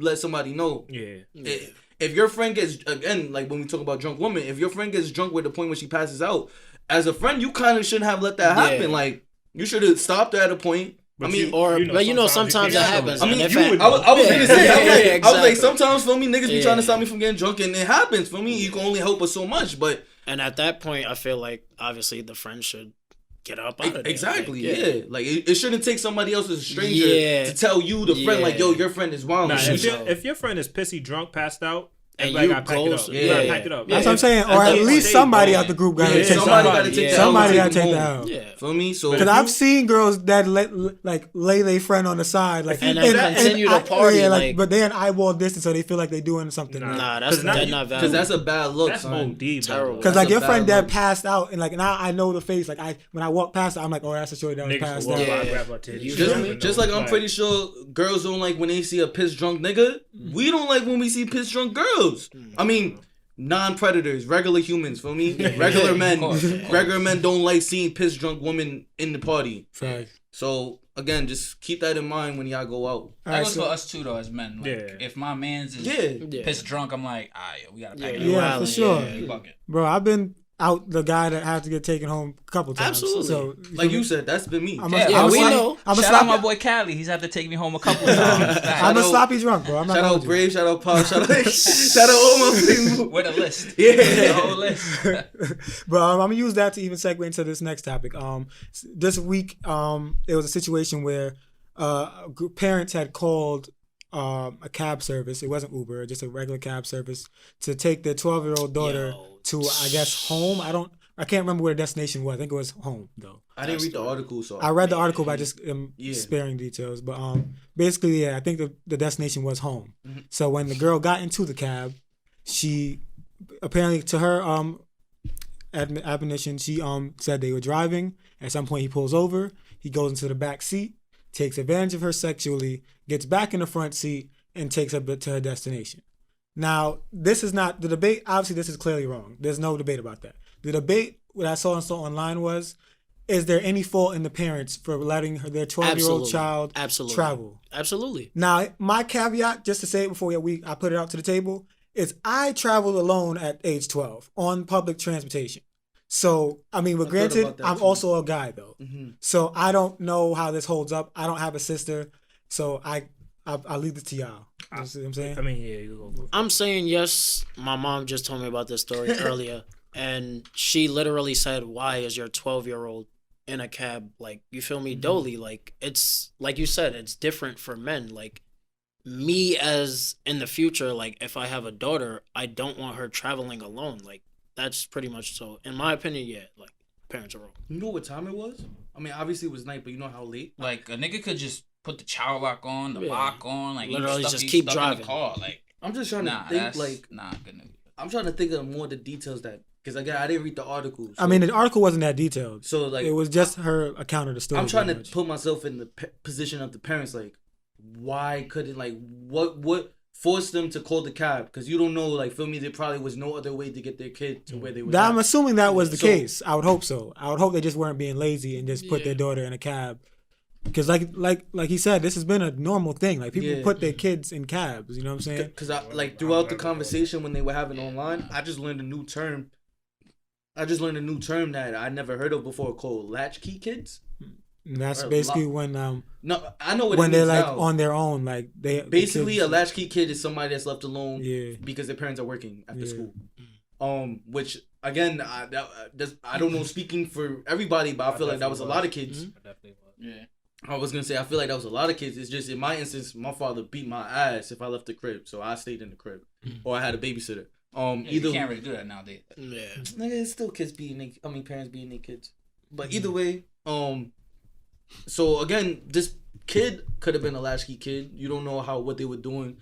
let somebody know. Yeah. If your friend gets, again, like when we talk about drunk women, if your friend gets drunk with the point where she passes out, as a friend, you kind of shouldn't have let that happen. Like you should have stopped her at a point. But sometimes that happens. I mean, And you if would. I- I was gonna say. I was like, exactly. sometimes for me, niggas be trying to stop me from getting drunk, and it happens. For me, you can only help us so much. But And at that point, I feel like obviously the friend should get up out of there. exactly, Like, yeah. Like it shouldn't take somebody else as a stranger Yeah. to tell you, the friend, like, yo, your friend is wild. Nah, and shit. if your friend is pissy drunk, passed out, and Everybody you gotta pack it go, up. Yeah, You gotta yeah. pack it up. That's what I'm saying. Or I at think least stay somebody gone. out the group got to Yeah, take somebody the got to L. take the Somebody L got to and take the home. L. Yeah. Feel me? So Because I've seen girls that lay their friend on the side, like, And then continue to party, yeah, like- but they're in eyeball distance, so they feel like they're doing something. Nah, that's 'Cause now dead you- not because valid. that's a bad look, That's son. OD, Terrible. bro. Because That's like a your bad friend that look. passed out, and like now I know the face. Like when I walk past, I'm like, oh, that's a shorty that was Niggas passed will out. walk by, Yeah. grab her titties. You You feel never me? know. Just like I'm pretty sure girls don't like when they see a pissed drunk nigga. We don't like when we see pissed drunk girls. I mean, non-predators, regular humans. Feel me? Regular men. Of course. Regular men don't like seeing pissed drunk women in the party. Facts. So again, just keep that in mind when y'all go out. All That right, goes so- for us too, though, as men. Like, Yeah. if my man's is Yeah. pissed drunk, I'm like, we gotta pack it you up. Yeah, for wildin', sure. yeah. You bucket. Bro, I've been out the guy that had to get taken home a couple times. Absolutely. So Like you said, that's been me. I'm Yeah, a we sloppy- know. I'm a Shout out my sloppy. boy Cali. He's had to take me home a couple of times. I'm a Shout out- sloppy drunk, bro. I'm not Shout gonna out hold you. Brave, shout out Paul, shout out shout out all my people. With a list. Yeah. The whole list. But I'm gonna use that to even segue into this next topic. This week, it was a situation where parents had called a cab service. It wasn't Uber, just a regular cab service to take their 12-year-old daughter Yo. to, I guess, home. I can't remember where the destination was. I think it was home though. I didn't read the article, so I read the article, but I just Yeah. sparing details. But basically, yeah, I think the destination was home. Mm-hmm. So when the girl got into the cab, she apparently to her admonition, she said they were driving. At some point, he pulls over. He goes into the back seat, takes advantage of her sexually, gets back in the front seat, and takes her to her destination. Now, this is not the debate. Obviously, this is clearly wrong. There's no debate about that. The debate what I saw online was, is there any fault in the parents for letting their 12-year-old Absolutely. child Absolutely. travel? Absolutely. Now, my caveat, just to say it before I put it out to the table, is I traveled alone at age 12 on public transportation. So, I mean, but I thought granted, about that I'm too. also a guy though. Mhm. So I don't know how this holds up. I don't have a sister. So I'll leave it to y'all. You see what I'm saying? I mean, yeah, you go. I'm saying yes. My mom just told me about this story earlier, and she literally said, "Why is your 12-year-old in a cab?" Like, you feel me, Dolly? Like, it's like you said, it's different for men. Like, me as in the future, like if I have a daughter, I don't want her traveling alone. Like, that's pretty much so. In my opinion, yeah. Like, parents are wrong. You know what time it was? I mean, obviously it was night, but you know how late? Like, a nigga could just put the child lock on, the Yeah. lock on, like, Literally he's just he's keep stuck driving. in the car. Like, I'm just trying to nah, think, that's like, not good news. I'm trying to think of more of the details that, because again, I didn't read the article. I mean, the article wasn't that detailed. so like, It was just her account of the story. I'm trying to pretty much. put myself in the position of the parents. Like, why couldn't, like, what forced them to call the cab? Because you don't know, like, feel me, there probably was no other way to get their kid to where they were. I'm at. assuming that was the So- case. I would hope so. I would hope they just weren't being lazy and just put their daughter in a cab. Because like he said, this has been a normal thing. Like people Yeah. put their kids in cabs. You know what I'm saying? Because I like throughout the conversation when they were having online, I just learned a new term. That I never heard of before called latchkey kids. And that's Or basically lo- when No, I know what when it they're means like now. on their own. Like they Basically, the a kids- latchkey kid is somebody that's left alone Yeah. because their parents are working after Yeah. school. Which again, I don't know. Speaking for everybody, but I feel like that was a lot of kids. Yeah. I was gonna say I feel like that was a lot of kids. It's just in my instance, my father beat my ass if I left the crib, so I stayed in the crib, or I had a babysitter. Yeah, Either you can't really do that nowadays. Yeah. nigga, it's still kids being parents being their kids. But either way, so again, this kid could have been a latchkey kid. You don't know what they were doing.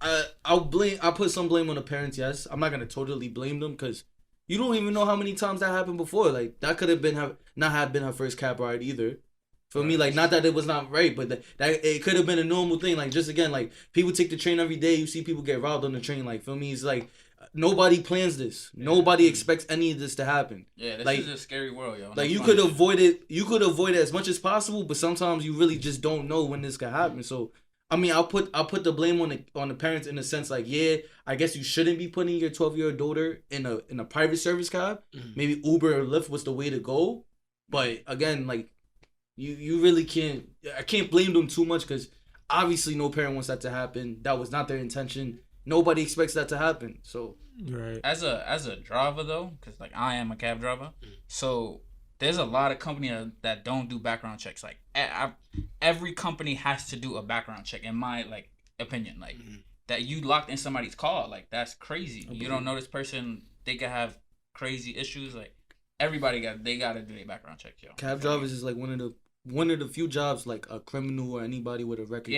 I put some blame on the parents. Yes, I'm not gonna totally blame them because you don't even know how many times that happened before. Like that could have been not have been her first cab ride either. For me, like not that it was not right, but that it could have been a normal thing. Like just again, like people take the train every day. You see people get robbed on the train. Like for me, it's like nobody plans this. Nobody expects any of this to happen. Yeah, this Like- is a scary world, yo. Like No you fun could shit. avoid it. You could avoid it as much as possible, but sometimes you really just don't know when this could happen. So I mean, I'll put the blame on the parents in the sense like, yeah, I guess you shouldn't be putting your 12-year-old daughter in a private service cab. Mhm. Maybe Uber or Lyft was the way to go. But again, like you really can't. I can't blame them too much because obviously no parent wants that to happen. That was not their intention. Nobody expects that to happen. So Right. As a driver though, because like I am a cab driver, so there's a lot of companies that don't do background checks. Like every company has to do a background check, in my like opinion. Like that you locked in somebody's car. Like, that's crazy. You don't know this person. They could have crazy issues. Like, everybody gotta do their background check, yo. Cab drivers is like one of the few jobs like a criminal or anybody with a record.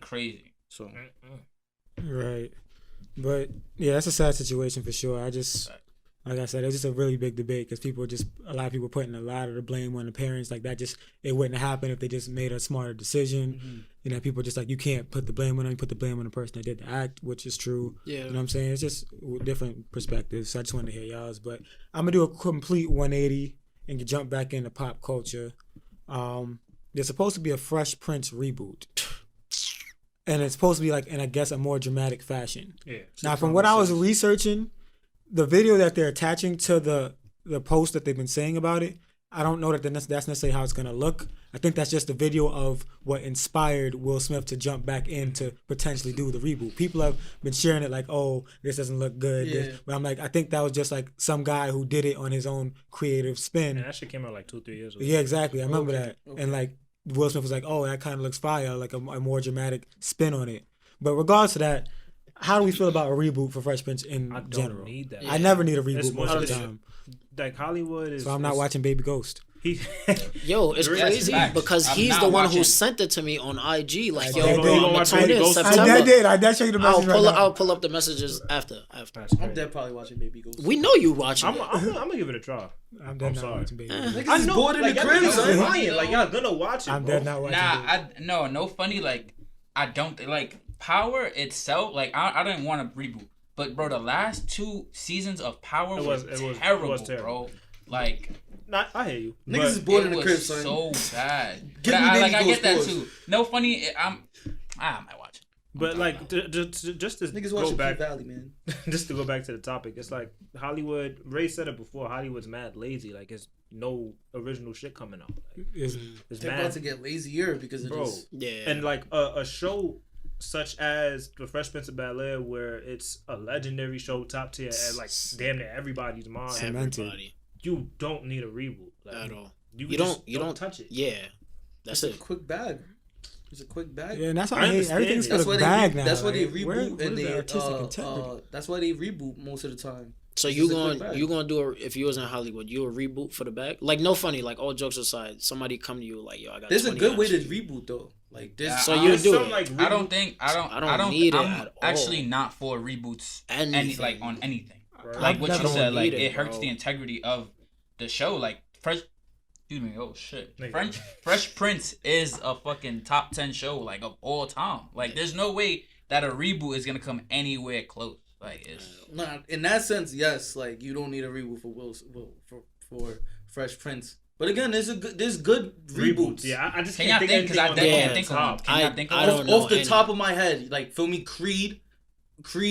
Crazy. So Right. But yeah, that's a sad situation for sure. I just, like I said, it's just a really big debate because a lot of people putting a lot of the blame on the parents. Like that it wouldn't happen if they just made a smarter decision. Mm-hmm. You know, people just like, you can't put the blame on them, you put the blame on the person that did the act, which is true. Yeah. You know what I'm saying? It's just different perspectives. So I just wanted to hear y'all's. But I'm going to do a complete 180 and jump back into pop culture. There's supposed to be a Fresh Prince reboot. And it's supposed to be like in, I guess, a more dramatic fashion. Yeah. Now, from what I was researching, the video that they're attaching to the post that they've been saying about it, I don't know that that's necessarily how it's going to look. I think that's just a video of what inspired Will Smith to jump back in to potentially do the reboot. People have been sharing it like, oh, this doesn't look good. Yeah. But I'm like, I think that was just like some guy who did it on his own creative spin. And that shit came out like 2-3 years ago. Yeah, exactly. I remember that. Okay. And like Will Smith was like, oh, that kind of looks fire, like a more dramatic spin on it. But regardless of that, how do we feel about a reboot for Fresh Prince in I don't general? need that. I never need a It's reboot most of the more- time. Like Hollywood is. So I'm not watching Baby Ghost. Yo, it's That's crazy facts. because I'm he's not the one who watching. sent it to me on IG. Like, I yo, did. bro, You I'm gonna gonna watch tune Baby in Ghost? September. I did show you the message I'll pull up the messages after. I'm dead probably watching Baby Ghost. We know you watching I'm it. gonna give it a try. I'm dead I'm not sorry. watching Baby Eh. Ghost. Niggas is bored in the crib, y'all son. lying. Like y'all gonna watch it. I'm bro. dead not watching Baby Nah, no funny. Like, I don't like Power itself. Like, I didn't want to reboot, but bro, the last 2 seasons of Power was terrible, bro. Like, Nah, I hear you. Niggas is bored it in the was crib, son. so bad. Give But me Baby I get that Ghost too. No funny. I might watch it. But like, just to Niggas go watching back, P Valley, man. just to go back to the topic, it's like Hollywood. Ray said it before. Hollywood's mad lazy. Like, it's no original shit coming out. Like, It's, it's They're mad, about to get lazier because of bro. this. Yeah. And like a show such as The Fresh Prince of Bel-Air, where it's a legendary show, top tier, at like damn near everybody's mind. Cemented. Everybody You don't need a reboot like, at all. You don't touch it. Yeah, that's It's it. a quick bag. It's a quick bag. yeah, and that's why I I hate understand everything's it. for That's the why bag now. That's why they like, reboot where and is they the artistic integrity? that's why they reboot most of the time. So This you is a quick going bag. you gonna do if you was in Hollywood, you a reboot for the bag? Like, no funny. Like, all jokes aside, somebody come to you like, yo, I got. There's a 20 good way to hours. reboot though. Like this. So you do Some, it. like, I don't reboot- think I don't need it I'm at all. actually not for reboots. Anything. Like on anything. Right. Like I what you never said, like need it hurts bro. the integrity of the show. Like excuse me, oh shit. Nigga. Fresh Prince is a fucking top 10 show like of all time. Like there's no way that a reboot is gonna come anywhere close. Like it's Nah, in that sense, yes. Like you don't need a reboot for Fresh Prince. But again, there's good reboots. Yeah, I just can can't y'all think because I anything can't on think the of one. top. Can y'all think of I one? don't know Off the any. top of my head, like feel me, Creed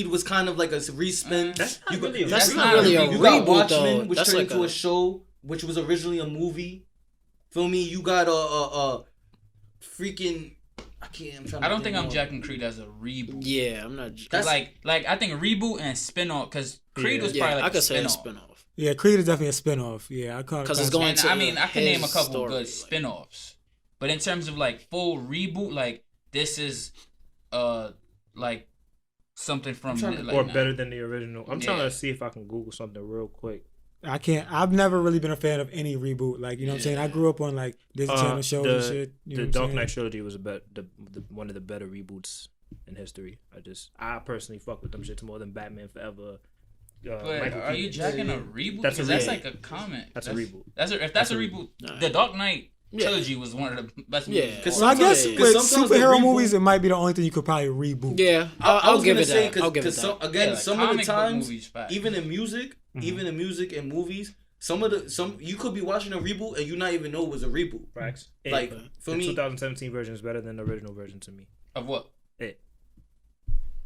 was kind of like a respin. That's not You got- really a That's reboot. not really a You got reboot, Watchmen, though. which That's turned like into a- a show, which was originally a movie. Feel me? You got freaking. I don't think I'm jacking Creed as a reboot. Yeah, I'm not. That's- Like I think reboot and spin-off because Creed was Yeah, probably like I could say a spin-off. spinoff. Yeah, Creed is definitely a spinoff. Yeah, I call it 'Cause it's classic. going And to I mean, I can name a his couple story, good like- spin-offs. But in terms of like full reboot, like this is like something from trying to- like, Or nah. better than the original. I'm trying Yeah. to see if I can Google something real quick. I can't. I've never really been a fan of any reboot. Like, you know what I'm saying? I grew up on like Disney Channel shows and shit. You know The what I'm Dark saying? Knight trilogy was the one of the better reboots in history. I personally fuck with them shits more than Batman Forever. But Michael are you Keaton. jacking a reboot? That's a Because that's reboot. like a comment. That's a reboot. If that's a reboot, the Dark Knight Yeah. trilogy was one of the best Yeah. movies. Cause So I guess Yeah, yeah. with sometimes the superhero reboot- movies, it might be the only thing you could probably reboot. Yeah, I I'll was give gonna it say, that. I'll give it some, that. again, Yeah, like some of the comic book times, movies, fact. even in music, in movies, some you could be watching a reboot and you not even know it was a reboot. Facts. Like The for me, 2017 version is better than the original version to me. Of what? It.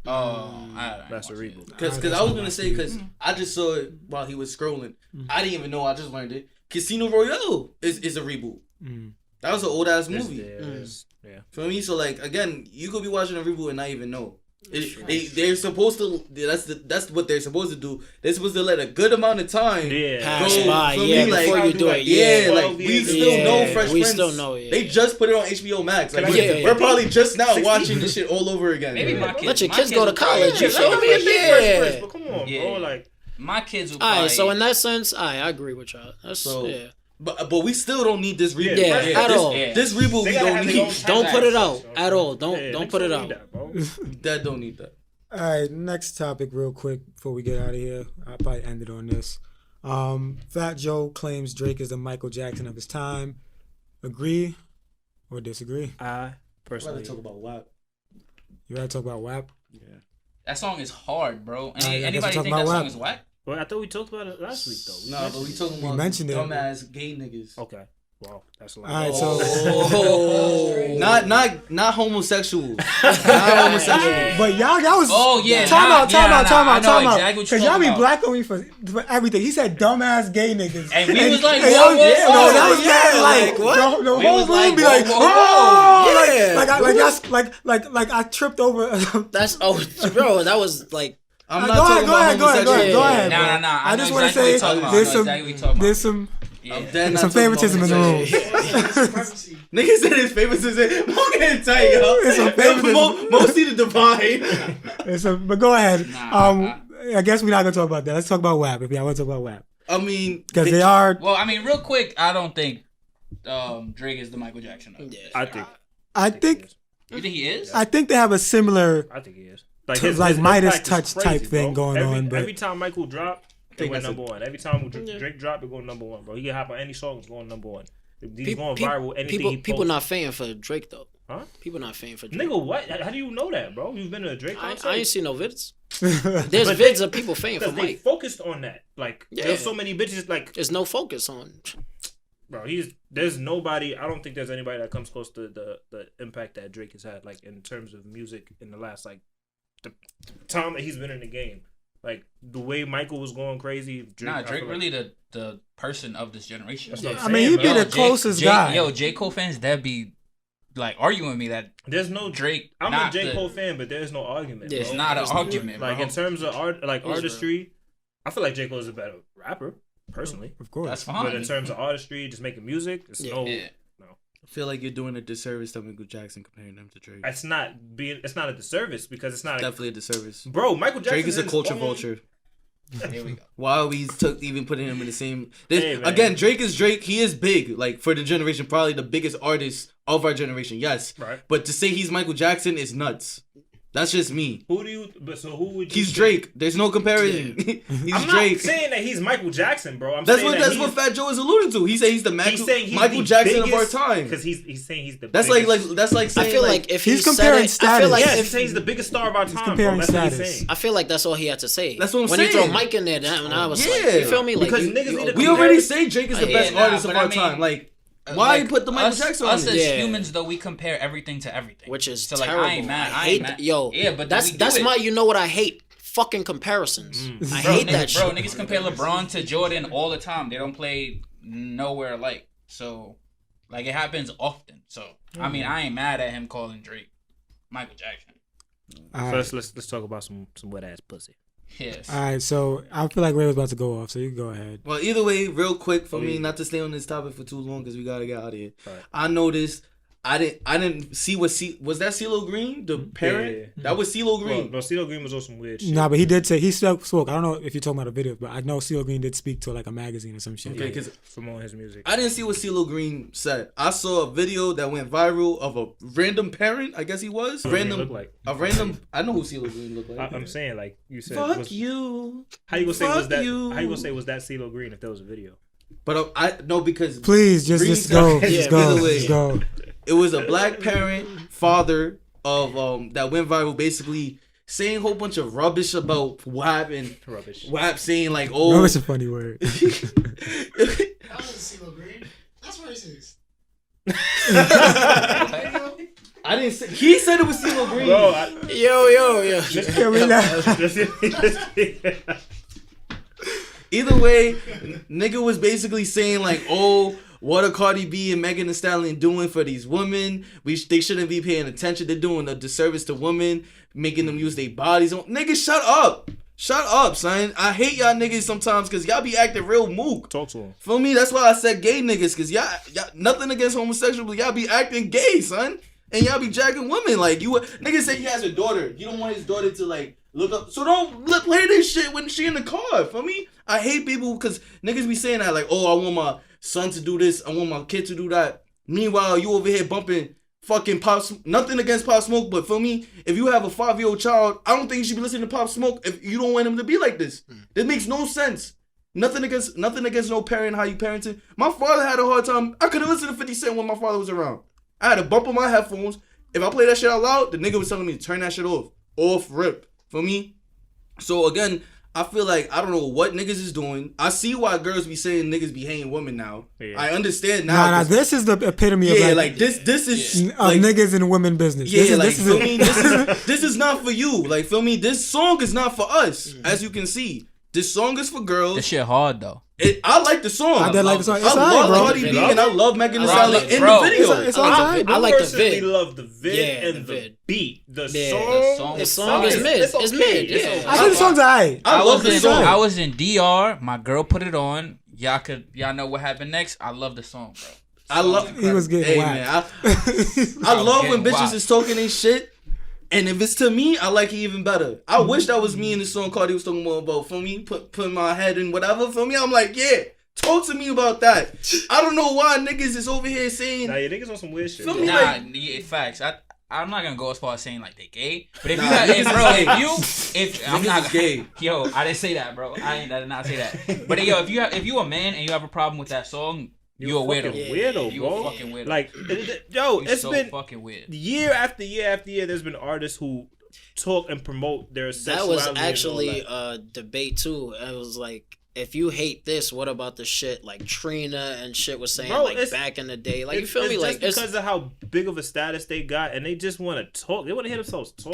Oh, That's a watched it. reboot. because I was gonna say because I just saw it while he was scrolling. I didn't even know. I just learned it. Casino Royale is a reboot. Mm. That was an old ass It's movie. there, it's- Yeah. For me, so like again, you could be watching a reboot and not even know. They're supposed to. That's what they're supposed to do. They're supposed to let a good amount of time pass by. Before you do it. We still know Fresh Prince. Still know. They just put it on HBO Max. Like, we're probably just now watching this shit all over again. Maybe my kids. Let your kids go to college. You feel me? Yeah. But come on, bro. Like my kids will. Alright, so in that sense, I agree with y'all. That's yeah. But we still don't need this reboot. At all. This reboot we don't need. Don't put it out at all. Don't put it out. That don't need that. All right, next topic real quick before we get out of here. I'll probably end it on this. Fat Joe claims Drake is the Michael Jackson of his time. Agree or disagree? I personally talk about WAP. You rather talk about WAP? Yeah. That song is hard, bro. I Anybody guess we'll think talk that about song WAP. is whack? Well, I thought we talked about it last week though. No, but we talking about mentioned it. dumbass gay niggas. Okay. Wow, that's a lot. All right, so not homosexual. Not homosexual. but y'all was time out. Exactly Because y'all be black on me for everything. He said dumbass gay niggas. And we was like, that was bad. Like what? The whole room be like, like I tripped over. That's bro. That was like. I'm not talking about homosexual. Go ahead. Nah. I just want to say there's some favoritism in the room. Nigga said his favoritism. I'm getting tight, yo. It's some favoritism. Mostly the divine. But go ahead. I guess we're not gonna talk about that. Let's talk about WAP. If y'all want to talk about WAP, I mean, because they are. Well, I mean, real quick, I don't think Drake is the Michael Jackson of it. I think. You think he is? I think they have a similar. I think he is. His Midas touch type thing going on. But every time Michael drop, it went number one. Every time Drake drop, it go number one, bro. He can hop on any song, it's going number one. He's going viral. Anything people not fan for Drake though. Huh? People not fan for Drake. Nigga, what? How do you know that, bro? You've been to a Drake concert? I ain't seen no vids. There's vids of people fan for Mike. They focused on that. Like, there's so many bitches. Like, there's no focus on. Bro, there's nobody. I don't think there's anybody that comes close to the impact that Drake has had, like in terms of music in the last the time that he's been in the game. Like the way Michael was going crazy. Drake really the person of this generation. I mean, he'd be the closest guy. J. Cole fans, that'd be like arguing with me that there's no Drake. I'm a J. Cole fan, but there's no argument. It's not an argument. Like in terms of artistry, I feel like J. Cole is a better rapper. Personally, of course, that's fine. But in terms of artistry, just making music, it's no. I feel like you're doing a disservice to Michael Jackson comparing him to Drake. It's not a disservice because it's not definitely a disservice, bro. Michael Jackson Drake is a culture vulture. Here we go. Why are we even putting him in the same? Again, Drake is Drake. He is big, like for the generation, probably the biggest artist of our generation. Yes, right. But to say he's Michael Jackson is nuts. That's just me. Who would you? He's Drake. There's no comparison. He's I'm Drake. Not saying that he's Michael Jackson, bro. That's what Fat Joe is alluding to. He said he's the Michael Jackson of our time. Because he's saying he's the. That's biggest. that's like saying. I feel like if he's comparing status. I feel like he's saying he's the biggest star of our time. Comparing bro. That's status. what he's saying. I feel like that's all he had to say. That's what I'm when saying. When he throw Mike in there, and I was like, you feel me? Like because niggas we already say Drake is the best artist of our time. Like. Why you put the Michael Jackson on us it? as humans, though, we compare everything to everything. Which is so, terrible. I ain't mad. I hate yo. Yeah, but that's my, you know what I hate? Fucking comparisons. I hate that shit. Bro, niggas compare LeBron to Jordan all the time. They don't play nowhere alike. So, like, it happens often. So, I mean, I ain't mad at him calling Drake Michael Jackson. So let's talk about some wet ass pussy. Yes. All right, so I feel like Ray was about to go off, so you can go ahead. Well, either way, real quick for me, not to stay on this topic for too long because we gotta get out of here. Right. I noticed. I didn't see was that CeeLo Green, the parent? Yeah. That was CeeLo Green. Well, CeeLo Green was on some weird shit. Nah, but he did say he spoke. I don't know if you're talking about a video, but I know CeeLo Green did speak to like a magazine or some shit. Okay, because from on his music, I didn't see what CeeLo Green said. I saw a video that went viral of a random parent. I guess he was I know who CeeLo Green looked like. I'm saying like you said. Fuck you. How you gonna say was that? How you gonna say was that CeeLo Green if there was a video? But I no because please just go. Just go. It was a black parent, father of that went viral, basically saying a whole bunch of rubbish about WAP and WAP saying like, "Oh, rubbish is a funny word." That was CeeLo Green. That's racist. I didn't say. He said it was CeeLo Green. Bro, yo. Either way, nigga was basically saying like, "Oh, what are Cardi B and Megan Thee Stallion doing for these women? They shouldn't be paying attention. They're doing a disservice to women, making them use their bodies. Niggas, shut up. Shut up, son. I hate y'all niggas sometimes because y'all be acting real mook. Talk to him. Feel me? That's why I said gay niggas, because y'all nothing against homosexual, but y'all be acting gay, son. And y'all be jacking women. Like, niggas say he has a daughter. You don't want his daughter to, like, look up. So don't play this shit when she in the car. Feel me? I hate people because niggas be saying that, like, oh, I want my son to do this. I want my kid to do that. Meanwhile, you over here bumping fucking Pop Smoke. Nothing against Pop Smoke, but feel me? If you have a 5-year-old child, I don't think you should be listening to Pop Smoke if you don't want him to be like this. That makes no sense. Nothing against no parent, how you parenting. My father had a hard time. I couldn't listen to 50 Cent when my father was around. I had to bump on my headphones. If I play that shit out loud, the nigga was telling me to turn that shit off. Off rip. For me? So again, I feel like I don't know what niggas is doing. I see why girls be saying niggas be hating women now. Yeah. I understand now. Nah, this is the epitome of this is like niggas in women business. Yeah, this is not for you. Like, feel me? This song is not for us, as you can see. This song is for girls. This shit hard though. I like the song. I did like the song. I love Cardi B and I love Megan Thee Stallion in the video. I like the vid. I love the vid and the beat. The song is mid. It's mid. Yeah. I think the song's alright. I love the song. I was in DR. My girl put it on. Y'all know what happened next. I love the song, bro. He was getting whacked. Man, I love when bitches is talking they shit. And if it's to me, I like it even better. I wish that was me in the song Cardi was talking about. For me, put my head in whatever. For me, I'm like, yeah, talk to me about that. I don't know why niggas is over here saying. Nah, your niggas on some weird shit. Facts. I'm not gonna go as far as saying like they gay, but if I'm not gay, yo, I didn't say that, bro. I did not say that. But yo, if you a man and you have a problem with that song. You a weirdo. Weirdo, you bro. A fucking weirdo. Like, yo, it's so been fucking weird. Year after year after year, there's been artists who talk and promote their sexuality. That was actually a debate too. It was like, if you hate this, what about the shit like Trina and shit was saying, bro, back in the day? Like, you feel me? Like, because of how big of a status they got, and they just want to talk. They want to hear themselves talk,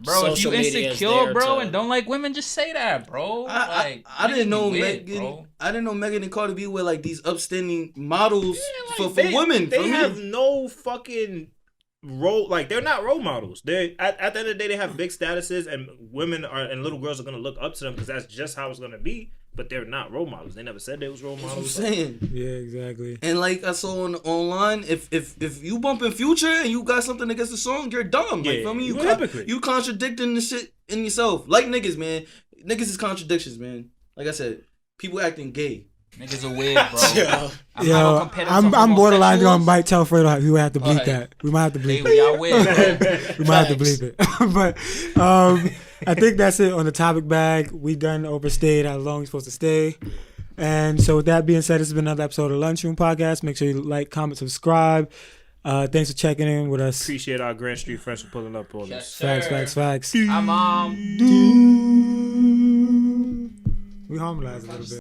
bro. If you insecure, bro, and don't like women, just say that, bro. I didn't know Megan. I didn't know Megan and Cardi B were like these upstanding models for women. They have no fucking role. Like, they're not role models. They at the end of the day, they have big statuses, and women and little girls are gonna look up to them because that's just how it's gonna be. But they're not role models. They never said they was role models. That's what I'm saying. Yeah, exactly. And like I saw online, if you bumping Future and you got something against the song, you're dumb. Like, feel me? You contradicting the shit in yourself. Like niggas, man. Niggas is contradictions, man. Like I said, people acting gay. Niggas are weird, bro. I'm borderline gonna bite tell Fredo we have to bleep that. We might have to bleep it. Y'all weird, bro. We might have to bleep it. But I think that's it on the topic bag. We done overstayed how long we're supposed to stay. And so with that being said, this has been another episode of Lunchroom Podcast. Make sure you like, comment, subscribe. Thanks for checking in with us. Appreciate our Grand Street friends for pulling up on us. Facts. I'm We harmonized a little bit.